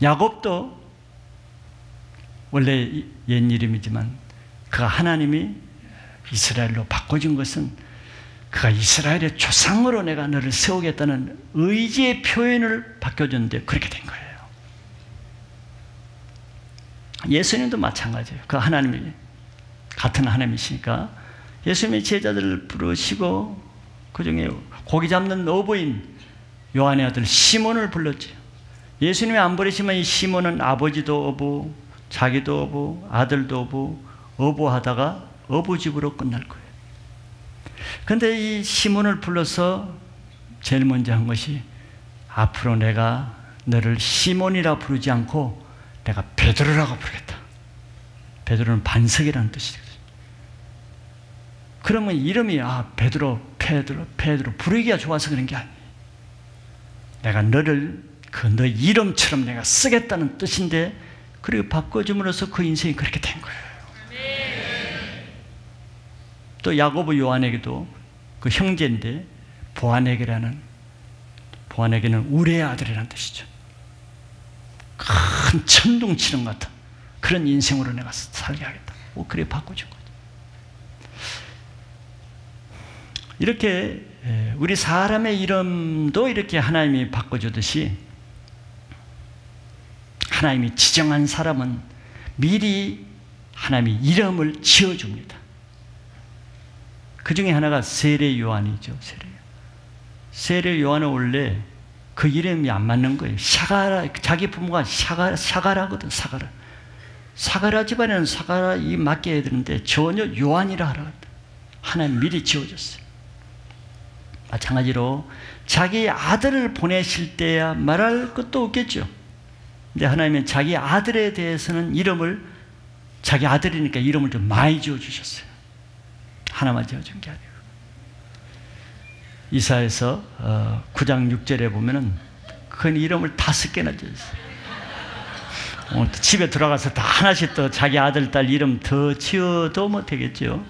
[SPEAKER 1] 야곱도 원래 옛 이름이지만 그가 하나님이 이스라엘로 바꿔준 것은 그가 이스라엘의 조상으로 내가 너를 세우겠다는 의지의 표현을 바꿔줬는데 그렇게 된 거예요. 예수님도 마찬가지예요. 그 하나님이 같은 하나님이시니까 예수님의 제자들을 부르시고 그 중에 고기 잡는 어부인 요한의 아들 시몬을 불렀죠. 예수님이 안 부르시면 이 시몬은 아버지도 어부, 자기도 어부, 아들도 어부, 어부하다가 어부집으로 끝날 거예요. 그런데 이 시몬을 불러서 제일 먼저 한 것이 앞으로 내가 너를 시몬이라 부르지 않고 내가 베드로라고 부르겠다. 베드로는 반석이라는 뜻이거든요. 그러면 이름이 베드로 부르기가 좋아서 그런 게 아니에요. 내가 너를 너 이름처럼 내가 쓰겠다는 뜻인데, 그리고 바꿔줌으로써 그 인생이 그렇게 된 거예요. 또 야고보 요한에게도 그 형제인데 보아네게는 우레의 아들이라는 뜻이죠. 큰 천둥치는 것 같은 그런 인생으로 내가 살게 하겠다. 그래 바꿔준 거죠. 이렇게 우리 사람의 이름도 이렇게 하나님이 바꿔주듯이 하나님이 지정한 사람은 미리 하나님이 이름을 지어줍니다. 그 중에 하나가 세례 요한이죠. 세례 요한은 원래 그 이름이 안 맞는 거예요. 사가라, 자기 부모가 사가라거든. 사가라 집안에는 사가라 이 맞게 해야 되는데 전혀 요한이라 하라. 하나님 미리 지어줬어요. 마찬가지로 자기 아들을 보내실 때야 말할 것도 없겠죠. 근데 하나님은 자기 아들에 대해서는 이름을, 자기 아들이니까 이름을 좀 많이 지어주셨어요. 하나만 지어준 게 아니고. 이사야서 9장 6절에 보면은 큰 이름을 5개나 지었어요. 집에 들어가서 다 하나씩 또 자기 아들, 딸 이름 더 지어도 뭐 되겠죠.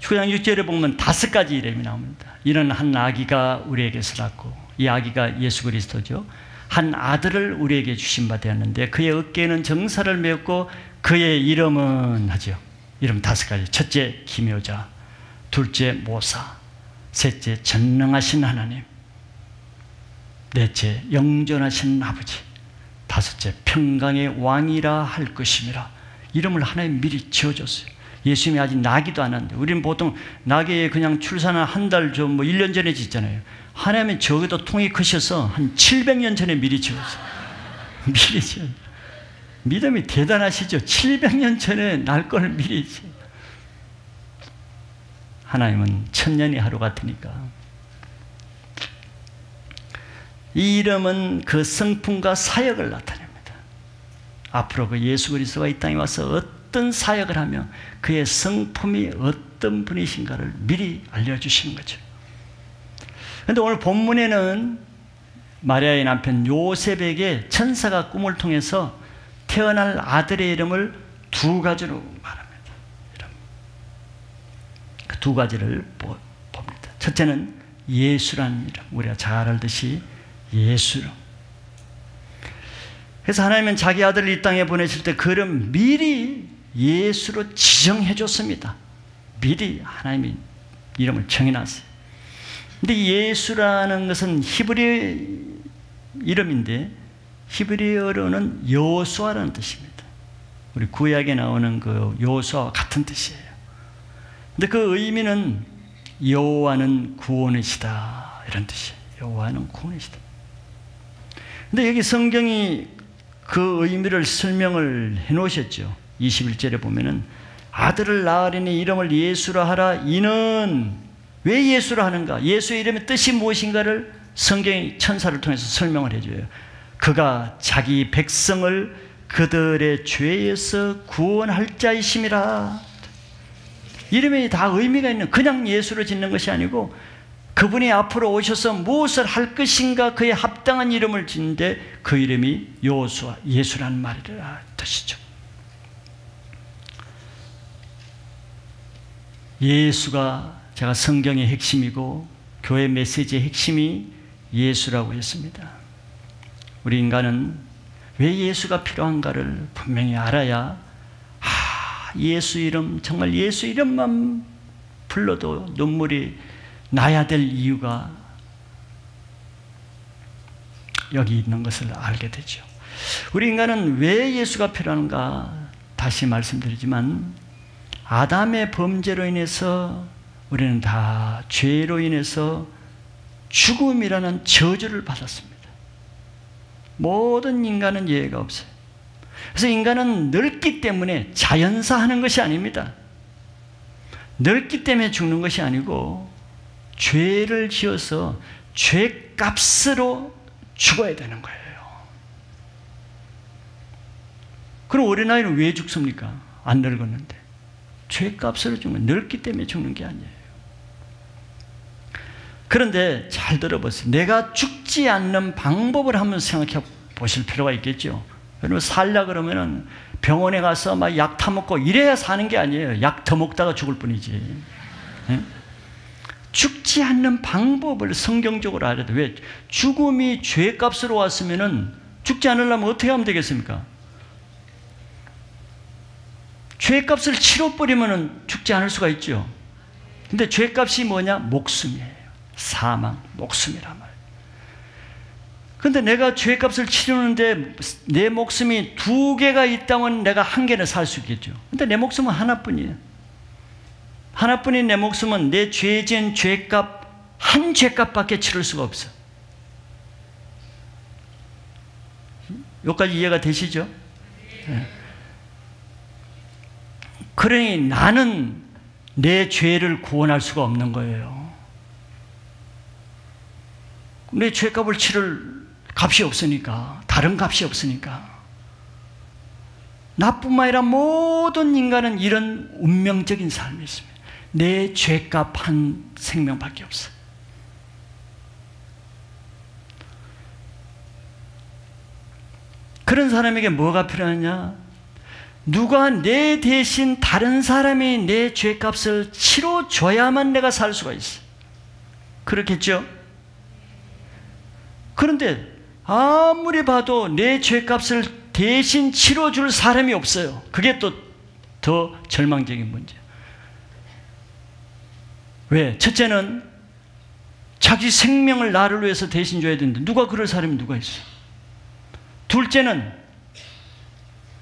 [SPEAKER 1] 9장 6절에 보면 5가지 이름이 나옵니다. 이런 한 아기가 우리에게서 낳고, 이 아기가 예수 그리스도죠. 한 아들을 우리에게 주신 바 되었는데 그의 어깨에는 정사를 메었고 그의 이름은 하죠. 이름 5가지. 첫째 기묘자, 둘째 모사, 셋째 전능하신 하나님, 넷째 영존하신 아버지, 다섯째 평강의 왕이라 할 것임이라. 이름을 하나님 미리 지어줬어요. 예수님이 아직 나기도 않았는데, 우리는 보통 나게 그냥 출산한 한 달 전, 뭐 1년 전에 짓잖아요. 하나님은 적어도 통이 크셔서 한 700년 전에 미리 지었어요. 미리 지었어요. 믿음이 대단하시죠? 700년 전에 날 걸 미리 지었어요. 하나님은 천년이 하루 같으니까. 이 이름은 그 성품과 사역을 나타냅니다. 앞으로 그 예수 그리스도가 이 땅에 와서 어떤 사역을 하며 그의 성품이 어떤 분이신가를 미리 알려주시는 거죠. 그런데 오늘 본문에는 마리아의 남편 요셉에게 천사가 꿈을 통해서 태어날 아들의 이름을 2가지로 말합니다. 그 2가지를 봅니다. 첫째는 예수라는 이름, 우리가 잘 알듯이 예수로. 그래서 하나님은 자기 아들을 이 땅에 보내실 때 그 이름 미리 예수로 지정해 줬습니다. 미리 하나님이 이름을 정해놨어요. 근데 예수라는 것은 히브리 이름인데 히브리어로는 여호수아라는 뜻입니다. 우리 구약에 나오는 그 여호수아와 같은 뜻이에요. 근데 그 의미는 여호와는 구원이시다, 이런 뜻이에요. 여호와는 구원이시다. 근데 여기 성경이 그 의미를 설명을 해 놓으셨죠. 21절에 보면은 아들을 낳으리니 이름을 예수라 하라. 이는 왜 예수라 하는가? 예수의 이름의 뜻이 무엇인가를 성경이 천사를 통해서 설명을 해줘요. 그가 자기 백성을 그들의 죄에서 구원할 자이심이라. 이름이 다 의미가 있는, 그냥 예수로 짓는 것이 아니고 그분이 앞으로 오셔서 무엇을 할 것인가 그에 합당한 이름을 짓는데 그 이름이 여호수아, 예수라는 말이라 뜻이죠. 예수가 제가 성경의 핵심이고 교회 메시지의 핵심이 예수라고 했습니다. 우리 인간은 왜 예수가 필요한가를 분명히 알아야 예수 이름, 정말 예수 이름만 불러도 눈물이 나야 될 이유가 여기 있는 것을 알게 되죠. 우리 인간은 왜 예수가 필요한가 다시 말씀드리지만 아담의 범죄로 인해서 우리는 다 죄로 인해서 죽음이라는 저주를 받았습니다. 모든 인간은 예외가 없어요. 그래서 인간은 늙기 때문에 자연사하는 것이 아닙니다. 늙기 때문에 죽는 것이 아니고 죄를 지어서 죄값으로 죽어야 되는 거예요. 그럼 어린아이는 왜 죽습니까? 안 늙었는데. 죄값으로 죽는, 늙기 때문에 죽는 게 아니에요. 그런데 잘 들어보세요. 내가 죽지 않는 방법을 한번 생각해 보실 필요가 있겠죠. 여러분 살려 그러면은 병원에 가서 막 약 타먹고 이래야 사는 게 아니에요. 약 더 먹다가 죽을 뿐이지. 네? 죽지 않는 방법을 성경적으로 알아야 돼. 왜? 죽음이 죄값으로 왔으면은 죽지 않으려면 어떻게 하면 되겠습니까? 죄값을 치러버리면은 죽지 않을 수가 있죠. 근데 죄값이 뭐냐? 목숨이에요. 사망, 목숨이란 말이에요. 근데 내가 죄값을 치르는데 내 목숨이 2개가 있다면 내가 1개는 살 수 있겠죠. 근데 내 목숨은 하나뿐이에요. 하나뿐인 내 목숨은 내 죄 지은 죄값, 한 죄값밖에 치를 수가 없어. 여기까지 이해가 되시죠? 네. 그러니 나는 내 죄를 구원할 수가 없는 거예요. 내 죄값을 치를 값이 없으니까, 다른 값이 없으니까. 나뿐만 아니라 모든 인간은 이런 운명적인 삶이 있습니다. 내 죄값 한 생명밖에 없어. 그런 사람에게 뭐가 필요하냐? 누가 내 대신 다른 사람이 내 죄값을 치러줘야만 내가 살 수가 있어. 그렇겠죠? 그런데 아무리 봐도 내 죄값을 대신 치러줄 사람이 없어요. 그게 또 더 절망적인 문제예요. 왜? 첫째는 자기 생명을 나를 위해서 대신 줘야 되는데 누가 그럴 사람이 누가 있어요? 둘째는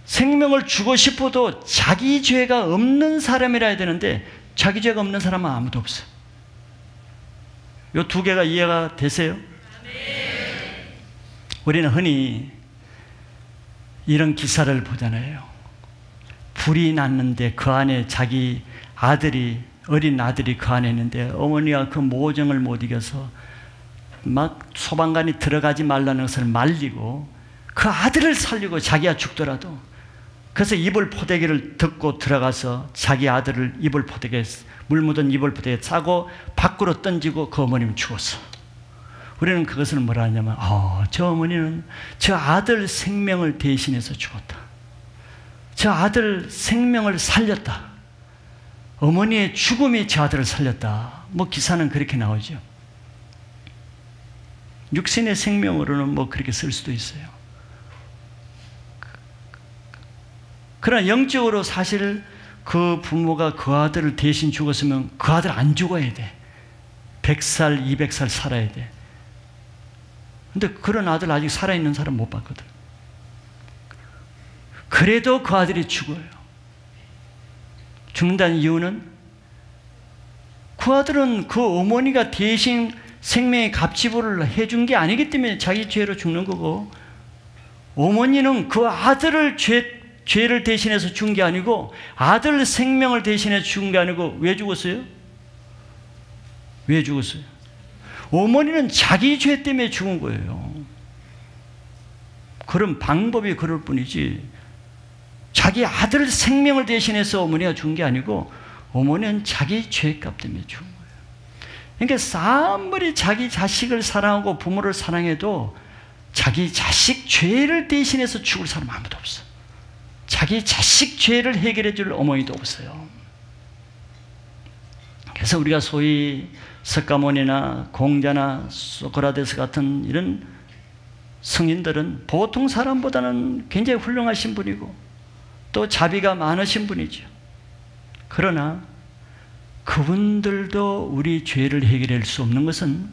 [SPEAKER 1] 생명을 주고 싶어도 자기 죄가 없는 사람이라 해야 되는데 자기 죄가 없는 사람은 아무도 없어요. 이 두 개가 이해가 되세요? 우리는 흔히 이런 기사를 보잖아요. 불이 났는데 그 안에 자기 아들이, 어린 아들이 그 안에 있는데 어머니가 그 모정을 못 이겨서 막 소방관이 들어가지 말라는 것을 말리고 그 아들을 살리고 자기가 죽더라도, 그래서 이불 포대기를 듣고 들어가서 자기 아들을 이불 포대기에, 물 묻은 이불 포대기에 싸고 밖으로 던지고 그 어머니는 죽었어. 우리는 그것을 뭐라 하냐면 저 어머니는 저 아들 생명을 대신해서 죽었다. 저 아들 생명을 살렸다. 어머니의 죽음이 저 아들을 살렸다. 뭐 기사는 그렇게 나오죠. 육신의 생명으로는 뭐 그렇게 쓸 수도 있어요. 그러나 영적으로 사실 그 부모가 그 아들을 대신 죽었으면 그 아들 안 죽어야 돼. 100살, 200살 살아야 돼. 근데 그런 아들 아직 살아있는 사람 못 봤거든. 그래도 그 아들이 죽어요. 죽는다는 이유는 그 아들은 그 어머니가 대신 생명의 값지불을 해준 게 아니기 때문에 자기 죄로 죽는 거고, 어머니는 그 아들을 죄를 대신해서 죽은 게 아니고 아들 생명을 대신해 죽은 게 아니고 왜 죽었어요? 왜 죽었어요? 어머니는 자기 죄 때문에 죽은 거예요. 그런 방법이 그럴 뿐이지 자기 아들 생명을 대신해서 어머니가 죽은 게 아니고 어머니는 자기 죄값 때문에 죽은 거예요. 그러니까 아무리 자기 자식을 사랑하고 부모를 사랑해도 자기 자식 죄를 대신해서 죽을 사람 아무도 없어. 자기 자식 죄를 해결해 줄 어머니도 없어요. 그래서 우리가 소위 석가모니나 공자나 소크라테스 같은 이런 성인들은 보통 사람보다는 굉장히 훌륭하신 분이고 또 자비가 많으신 분이죠. 그러나 그분들도 우리 죄를 해결할 수 없는 것은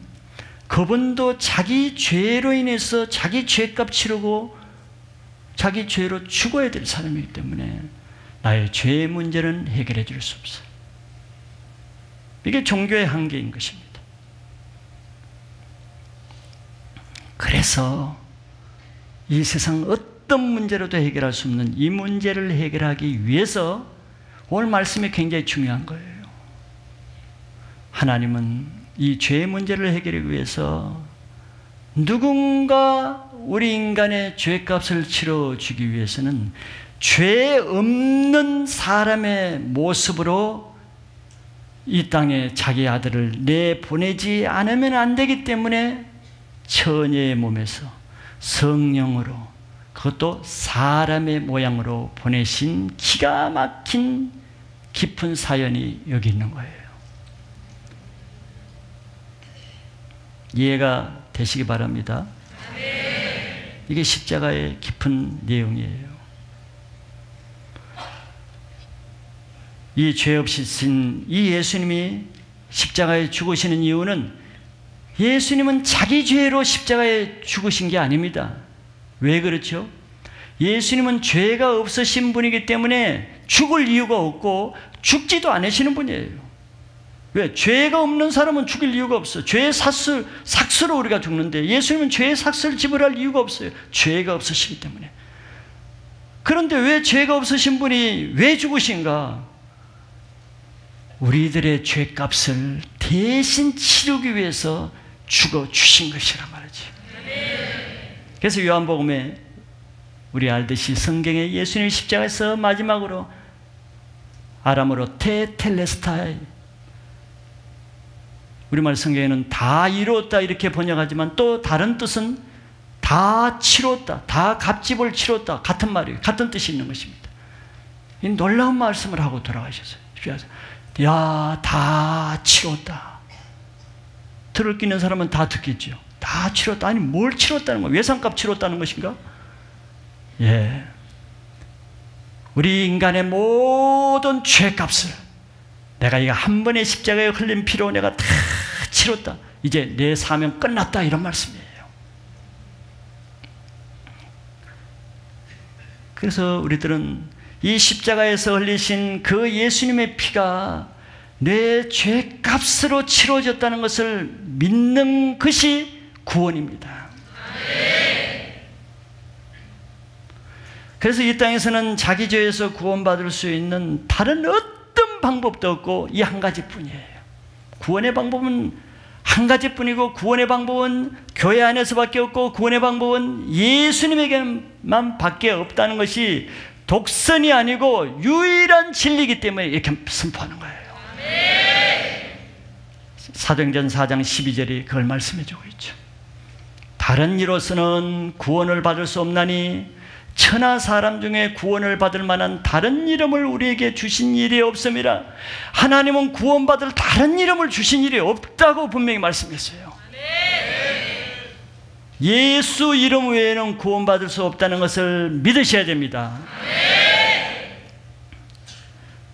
[SPEAKER 1] 그분도 자기 죄로 인해서 자기 죄값 치르고 자기 죄로 죽어야 될 사람이기 때문에 나의 죄의 문제는 해결해 줄 수 없어요. 이게 종교의 한계인 것입니다. 그래서 이 세상 어떤 문제로도 해결할 수 없는 이 문제를 해결하기 위해서 오늘 말씀이 굉장히 중요한 거예요. 하나님은 이 죄의 문제를 해결하기 위해서 누군가 우리 인간의 죄값을 치러주기 위해서는 죄 없는 사람의 모습으로 이 땅에 자기 아들을 내보내지 않으면 안 되기 때문에 처녀의 몸에서 성령으로, 그것도 사람의 모양으로 보내신 기가 막힌 깊은 사연이 여기 있는 거예요. 이해가 되시기 바랍니다. 이게 십자가의 깊은 내용이에요. 이 죄 없이 신 이 예수님이 십자가에 죽으시는 이유는 예수님은 자기 죄로 십자가에 죽으신 게 아닙니다. 왜 그렇죠? 예수님은 죄가 없으신 분이기 때문에 죽을 이유가 없고 죽지도 않으시는 분이에요. 왜? 죄가 없는 사람은 죽일 이유가 없어요. 죄의 삭스로 우리가 죽는데 예수님은 죄의 삭스를 지불할 이유가 없어요. 죄가 없으시기 때문에. 그런데 왜 죄가 없으신 분이 왜 죽으신가? 우리들의 죄값을 대신 치르기 위해서 죽어주신 것이란 말이지. 그래서 요한복음에 우리 알듯이 성경에 예수님 십자가에서 마지막으로 아람어로 테텔레스타이, 우리말 성경에는 다 이루었다 이렇게 번역하지만 또 다른 뜻은 다 치렀다, 다 값집을 치렀다, 같은 말이에요. 같은 뜻이 있는 것입니다. 이 놀라운 말씀을 하고 돌아가셨어요. 야, 다 치렀다. 들을 끼는 사람은 다 듣겠죠. 다 치렀다. 아니, 뭘 치렀다는 거야? 외상값 치렀다는 것인가? 예. 우리 인간의 모든 죄값을 내가 이거 한 번의 십자가에 흘린 피로 내가 다 치렀다. 이제 내 사명 끝났다. 이런 말씀이에요. 그래서 우리들은 이 십자가에서 흘리신 그 예수님의 피가 내 죄값으로 치러졌다는 것을 믿는 것이 구원입니다. 그래서 이 땅에서는 자기 죄에서 구원받을 수 있는 다른 어떤 방법도 없고 이 한 가지뿐이에요. 구원의 방법은 한 가지뿐이고 구원의 방법은 교회 안에서밖에 없고 구원의 방법은 예수님에게만 밖에 없다는 것이 독선이 아니고 유일한 진리이기 때문에 이렇게 선포하는 거예요. 사도행전 4장 12절이 그걸 말씀해 주고 있죠. 다른 이로서는 구원을 받을 수 없나니 천하 사람 중에 구원을 받을 만한 다른 이름을 우리에게 주신 일이 없음이라. 하나님은 구원받을 다른 이름을 주신 일이 없다고 분명히 말씀했어요. 예수 이름 외에는 구원받을 수 없다는 것을 믿으셔야 됩니다.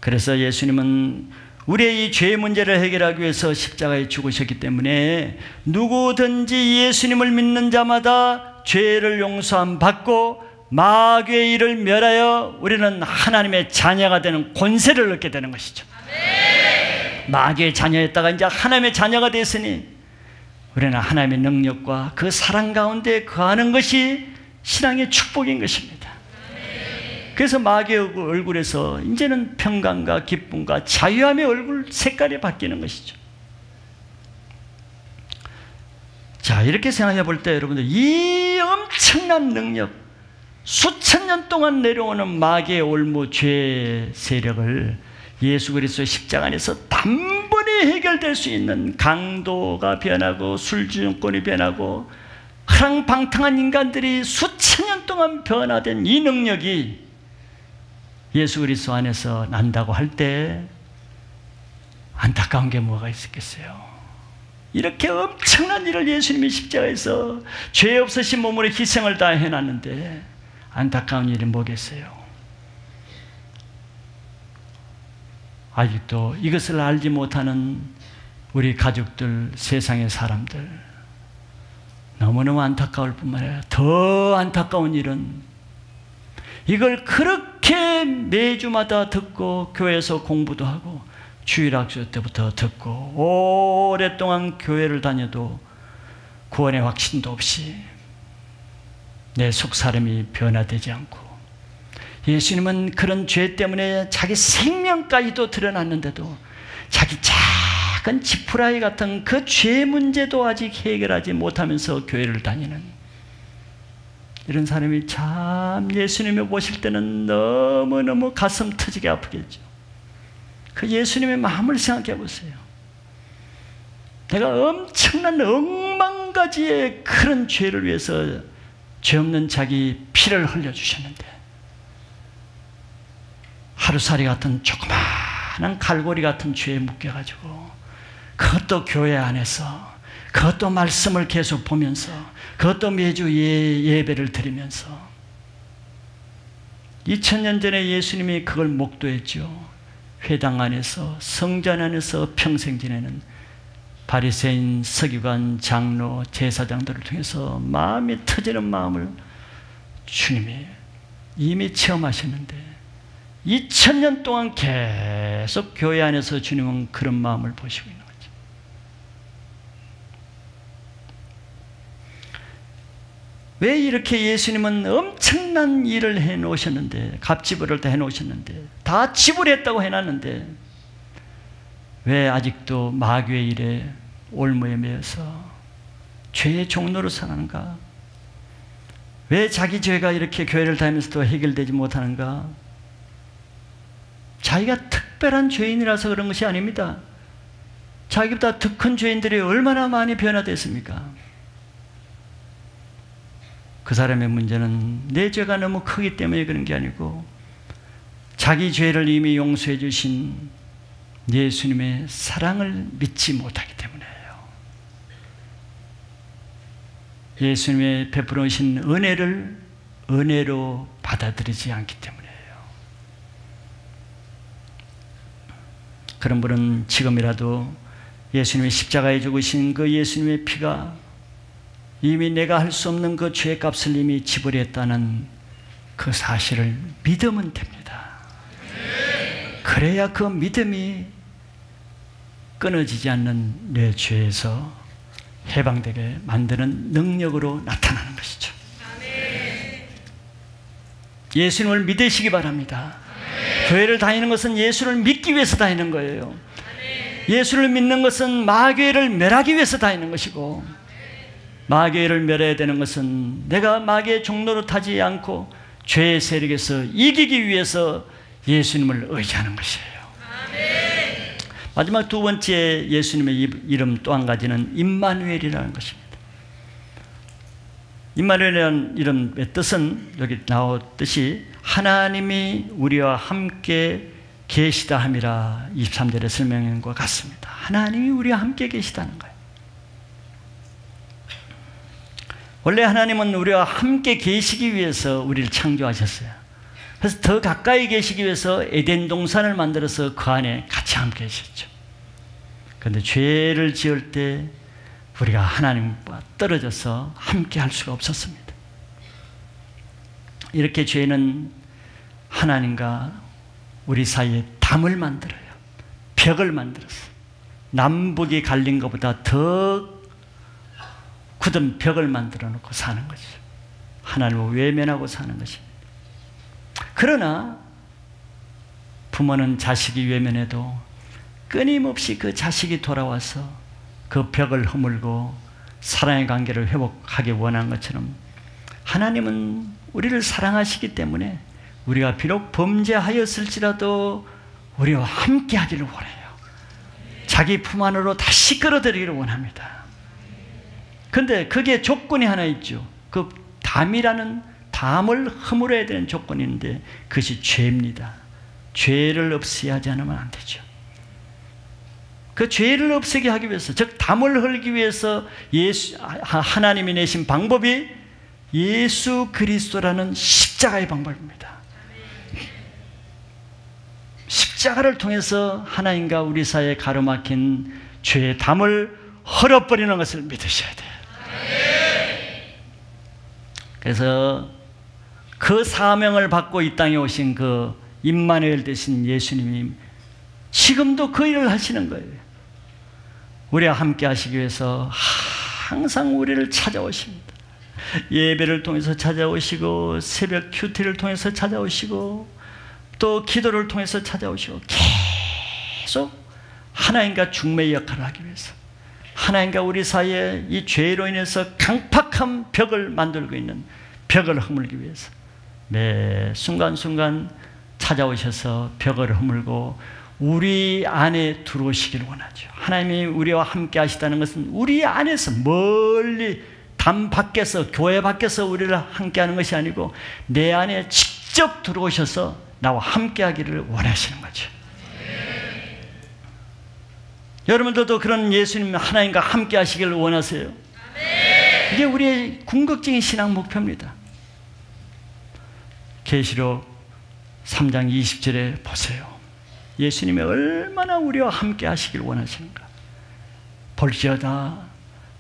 [SPEAKER 1] 그래서 예수님은 우리의 이 죄 문제를 해결하기 위해서 십자가에 죽으셨기 때문에 누구든지 예수님을 믿는 자마다 죄를 용서함 받고 마귀의 일을 멸하여 우리는 하나님의 자녀가 되는 권세를 얻게 되는 것이죠. 마귀의 자녀였다가 이제 하나님의 자녀가 됐으니 우리는 하나님의 능력과 그 사랑 가운데 거하는 것이 신앙의 축복인 것입니다. 그래서 마귀의 얼굴에서 이제는 평강과 기쁨과 자유함의 얼굴 색깔이 바뀌는 것이죠. 자, 이렇게 생각해 볼 때 여러분들 이 엄청난 능력, 수천 년 동안 내려오는 마귀의 올무 죄 세력을 예수 그리스도의 십자가 안에서 단번에 해결될 수 있는, 강도가 변하고 술주정권이 변하고 허랑방탕한 인간들이 수천 년 동안 변화된 이 능력이 예수 그리스도 안에서 난다고 할 때 안타까운 게 뭐가 있겠어요? 이렇게 엄청난 일을 예수님이 십자가에서 죄 없으신 몸으로 희생을 다 해놨는데 안타까운 일이 뭐겠어요? 아직도 이것을 알지 못하는 우리 가족들, 세상의 사람들, 너무너무 안타까울 뿐만 아니라 더 안타까운 일은 이걸 그렇게 매주마다 듣고 교회에서 공부도 하고 주일학교 때부터 듣고 오랫동안 교회를 다녀도 구원의 확신도 없이 내 속사람이 변화되지 않고, 예수님은 그런 죄 때문에 자기 생명까지도 드러났는데도 자기 작은 지푸라기 같은 그 죄 문제도 아직 해결하지 못하면서 교회를 다니는 이런 사람이 참 예수님을 보실 때는 너무너무 가슴 터지게 아프겠죠. 그 예수님의 마음을 생각해 보세요. 내가 엄청난 억만가지의 그런 죄를 위해서 죄 없는 자기 피를 흘려주셨는데 하루살이 같은 조그마한 갈고리 같은 죄에 묶여가지고 그것도 교회 안에서, 그것도 말씀을 계속 보면서, 그것도 매주 예배를 드리면서 2000년 전에 예수님이 그걸 목도했죠. 회당 안에서, 성전 안에서 평생 지내는 바리새인, 서기관, 장로, 제사장들을 통해서 마음이 터지는 마음을 주님이 이미 체험하셨는데 2000년 동안 계속 교회 안에서 주님은 그런 마음을 보시고 있는 거죠. 왜 이렇게 예수님은 엄청난 일을 해놓으셨는데, 갑지불을 다 해놓으셨는데, 다 지불했다고 해놨는데 왜 아직도 마귀의 일에 올무에 매여서 죄의 종로로 사는가? 왜 자기 죄가 이렇게 교회를 다니면서도 해결되지 못하는가? 자기가 특별한 죄인이라서 그런 것이 아닙니다. 자기보다 더 큰 죄인들이 얼마나 많이 변화됐습니까? 그 사람의 문제는 내 죄가 너무 크기 때문에 그런 게 아니고 자기 죄를 이미 용서해 주신 예수님의 사랑을 믿지 못하기 때문이에요. 예수님의 베풀어 오신 은혜를 은혜로 받아들이지 않기 때문이에요. 그런 분은 지금이라도 예수님의 십자가에 죽으신 그 예수님의 피가 이미 내가 할 수 없는 그 죄의 값을 이미 지불했다는 그 사실을 믿으면 됩니다. 그래야 그 믿음이 끊어지지 않는 내 죄에서 해방되게 만드는 능력으로 나타나는 것이죠. 예수님을 믿으시기 바랍니다. 교회를 다니는 것은 예수를 믿기 위해서 다니는 거예요. 예수를 믿는 것은 마귀를 멸하기 위해서 다니는 것이고, 마귀를 멸해야 되는 것은 내가 마귀의 종로로 타지 않고 죄의 세력에서 이기기 위해서 예수님을 의지하는 것이에요. 마지막 두 번째 예수님의 이름 또 한 가지는 임마누엘이라는 것입니다. 임마누엘이라는 이름의 뜻은 여기 나왔듯이 하나님이 우리와 함께 계시다 함이라 23절의 설명인 것 같습니다. 하나님이 우리와 함께 계시다는 거예요. 원래 하나님은 우리와 함께 계시기 위해서 우리를 창조하셨어요. 그래서 더 가까이 계시기 위해서 에덴 동산을 만들어서 그 안에 같이 함께 계셨죠. 그런데 죄를 지을 때 우리가 하나님과 떨어져서 함께 할 수가 없었습니다. 이렇게 죄는 하나님과 우리 사이에 담을 만들어요. 벽을 만들었어요. 남북이 갈린 것보다 더 굳은 벽을 만들어 놓고 사는 거죠. 하나님을 외면하고 사는 것입니다. 그러나 부모는 자식이 외면해도 끊임없이 그 자식이 돌아와서 그 벽을 허물고 사랑의 관계를 회복하기 원하는 것처럼 하나님은 우리를 사랑하시기 때문에 우리가 비록 범죄하였을지라도 우리와 함께 하기를 원해요. 자기 품 안으로 다시 끌어들이기를 원합니다. 그런데 그게 조건이 하나 있죠. 그 담을 허물어야 되는 조건이 있는데 그것이 죄입니다. 죄를 없애야 하지 않으면 안 되죠. 그 죄를 없애게 하기 위해서, 즉 담을 헐기 위해서 하나님이 내신 방법이 예수 그리스도라는 십자가의 방법입니다. 십자가를 통해서 하나님과 우리 사이에 가로막힌 죄의 담을 헐어버리는 것을 믿으셔야 돼요. 그래서 그 사명을 받고 이 땅에 오신 그 임마누엘 되신 예수님이 지금도 그 일을 하시는 거예요. 우리와 함께 하시기 위해서 항상 우리를 찾아오십니다. 예배를 통해서 찾아오시고 새벽 큐티를 통해서 찾아오시고 또 기도를 통해서 찾아오시고 계속 하나님과 중매의 역할을 하기 위해서 하나님과 우리 사이에 이 죄로 인해서 강팍한 벽을 만들고 있는 벽을 허물기 위해서 매 순간순간 찾아오셔서 벽을 허물고 우리 안에 들어오시기를 원하죠. 하나님이 우리와 함께 하시다는 것은 우리 안에서 멀리 담 밖에서 교회 밖에서 우리를 함께 하는 것이 아니고 내 안에 직접 들어오셔서 나와 함께 하기를 원하시는 거죠. 여러분들도 그런 예수님 하나님과 함께 하시기를 원하세요? 이게 우리의 궁극적인 신앙 목표입니다. 계시록 3장 20절에 보세요. 예수님이 얼마나 우리와 함께 하시길 원하시는가. 볼지어다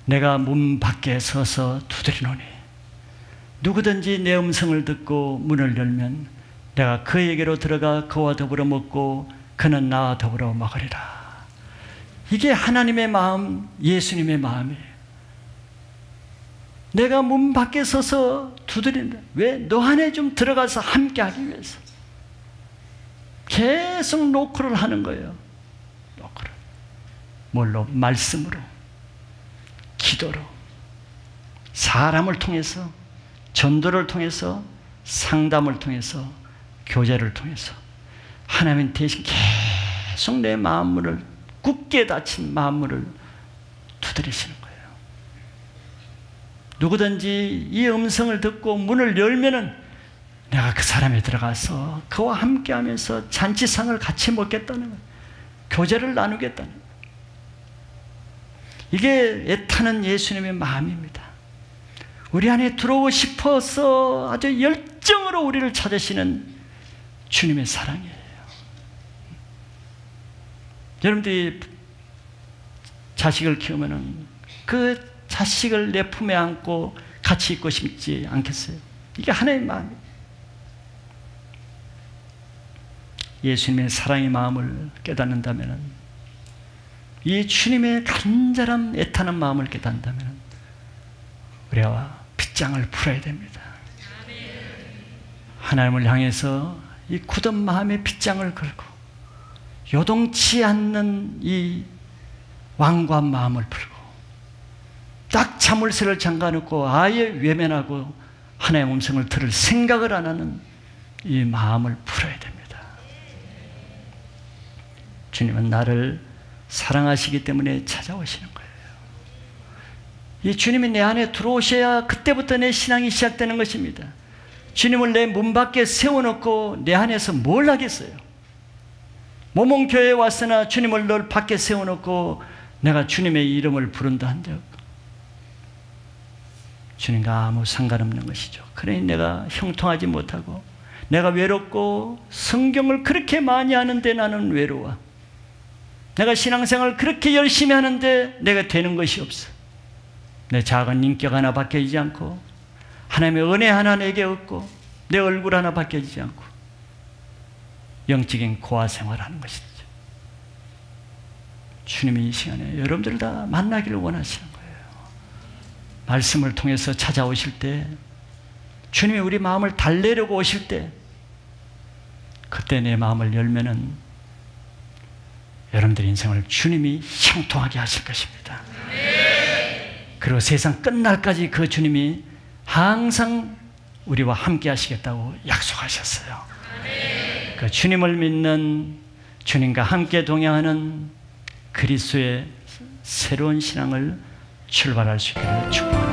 [SPEAKER 1] 내가 문 밖에 서서 두드리노니 누구든지 내 음성을 듣고 문을 열면 내가 그에게로 들어가 그와 더불어 먹고 그는 나와 더불어 먹으리라. 이게 하나님의 마음, 예수님의 마음이에요. 내가 문 밖에 서서 두드린다. 왜? 너 안에 좀 들어가서 함께 하기 위해서. 계속 노크를 하는 거예요. 노크를. 뭘로? 말씀으로, 기도로, 사람을 통해서, 전도를 통해서, 상담을 통해서, 교제를 통해서 하나님 대신 계속 내 마음문을, 굳게 닫힌 마음문을 두드리시는 거예요. 누구든지 이 음성을 듣고 문을 열면은 내가 그 사람에 들어가서 그와 함께 하면서 잔치상을 같이 먹겠다는 거예요. 교제를 나누겠다는 거예요. 이게 애타는 예수님의 마음입니다. 우리 안에 들어오고 싶어서 아주 열정으로 우리를 찾으시는 주님의 사랑이에요. 여러분들이 자식을 키우면은 그 자식을 내 품에 안고 같이 있고 싶지 않겠어요? 이게 하나님의 마음이에요. 예수님의 사랑의 마음을 깨닫는다면, 이 주님의 간절한 애타는 마음을 깨닫는다면 우리가 빗장을 풀어야 됩니다. 하나님을 향해서 이 굳은 마음의 빗장을 걸고 요동치 않는 이 완고한 마음을 풀고 딱 자물쇠를 잠가놓고 아예 외면하고 하나님의 음성을 들을 생각을 안 하는 이 마음을 풀어야 됩니다. 주님은 나를 사랑하시기 때문에 찾아오시는 거예요. 이 주님이 내 안에 들어오셔야 그때부터 내 신앙이 시작되는 것입니다. 주님을 내 문 밖에 세워놓고 내 안에서 뭘 하겠어요? 모몬교회에 왔으나 주님을 널 밖에 세워놓고 내가 주님의 이름을 부른다 한적 주님과 아무 상관없는 것이죠. 그러니 내가 형통하지 못하고 내가 외롭고 성경을 그렇게 많이 하는데 나는 외로워. 내가 신앙생활을 그렇게 열심히 하는데 내가 되는 것이 없어. 내 작은 인격 하나 바뀌지 않고 하나님의 은혜 하나 내게 없고 내 얼굴 하나 바뀌지 않고 영적인 고아 생활하는 것이죠. 주님이 이 시간에 여러분들을 다 만나기를 원하시는 거예요. 말씀을 통해서 찾아오실 때, 주님이 우리 마음을 달래려고 오실 때, 그때 내 마음을 열면은 여러분들의 인생을 주님이 형통하게 하실 것입니다. 그리고 세상 끝날까지 그 주님이 항상 우리와 함께 하시겠다고 약속하셨어요. 그 주님을 믿는, 주님과 함께 동행하는 그리스도의 새로운 신앙을 출발할 수 있기를 축복합니다.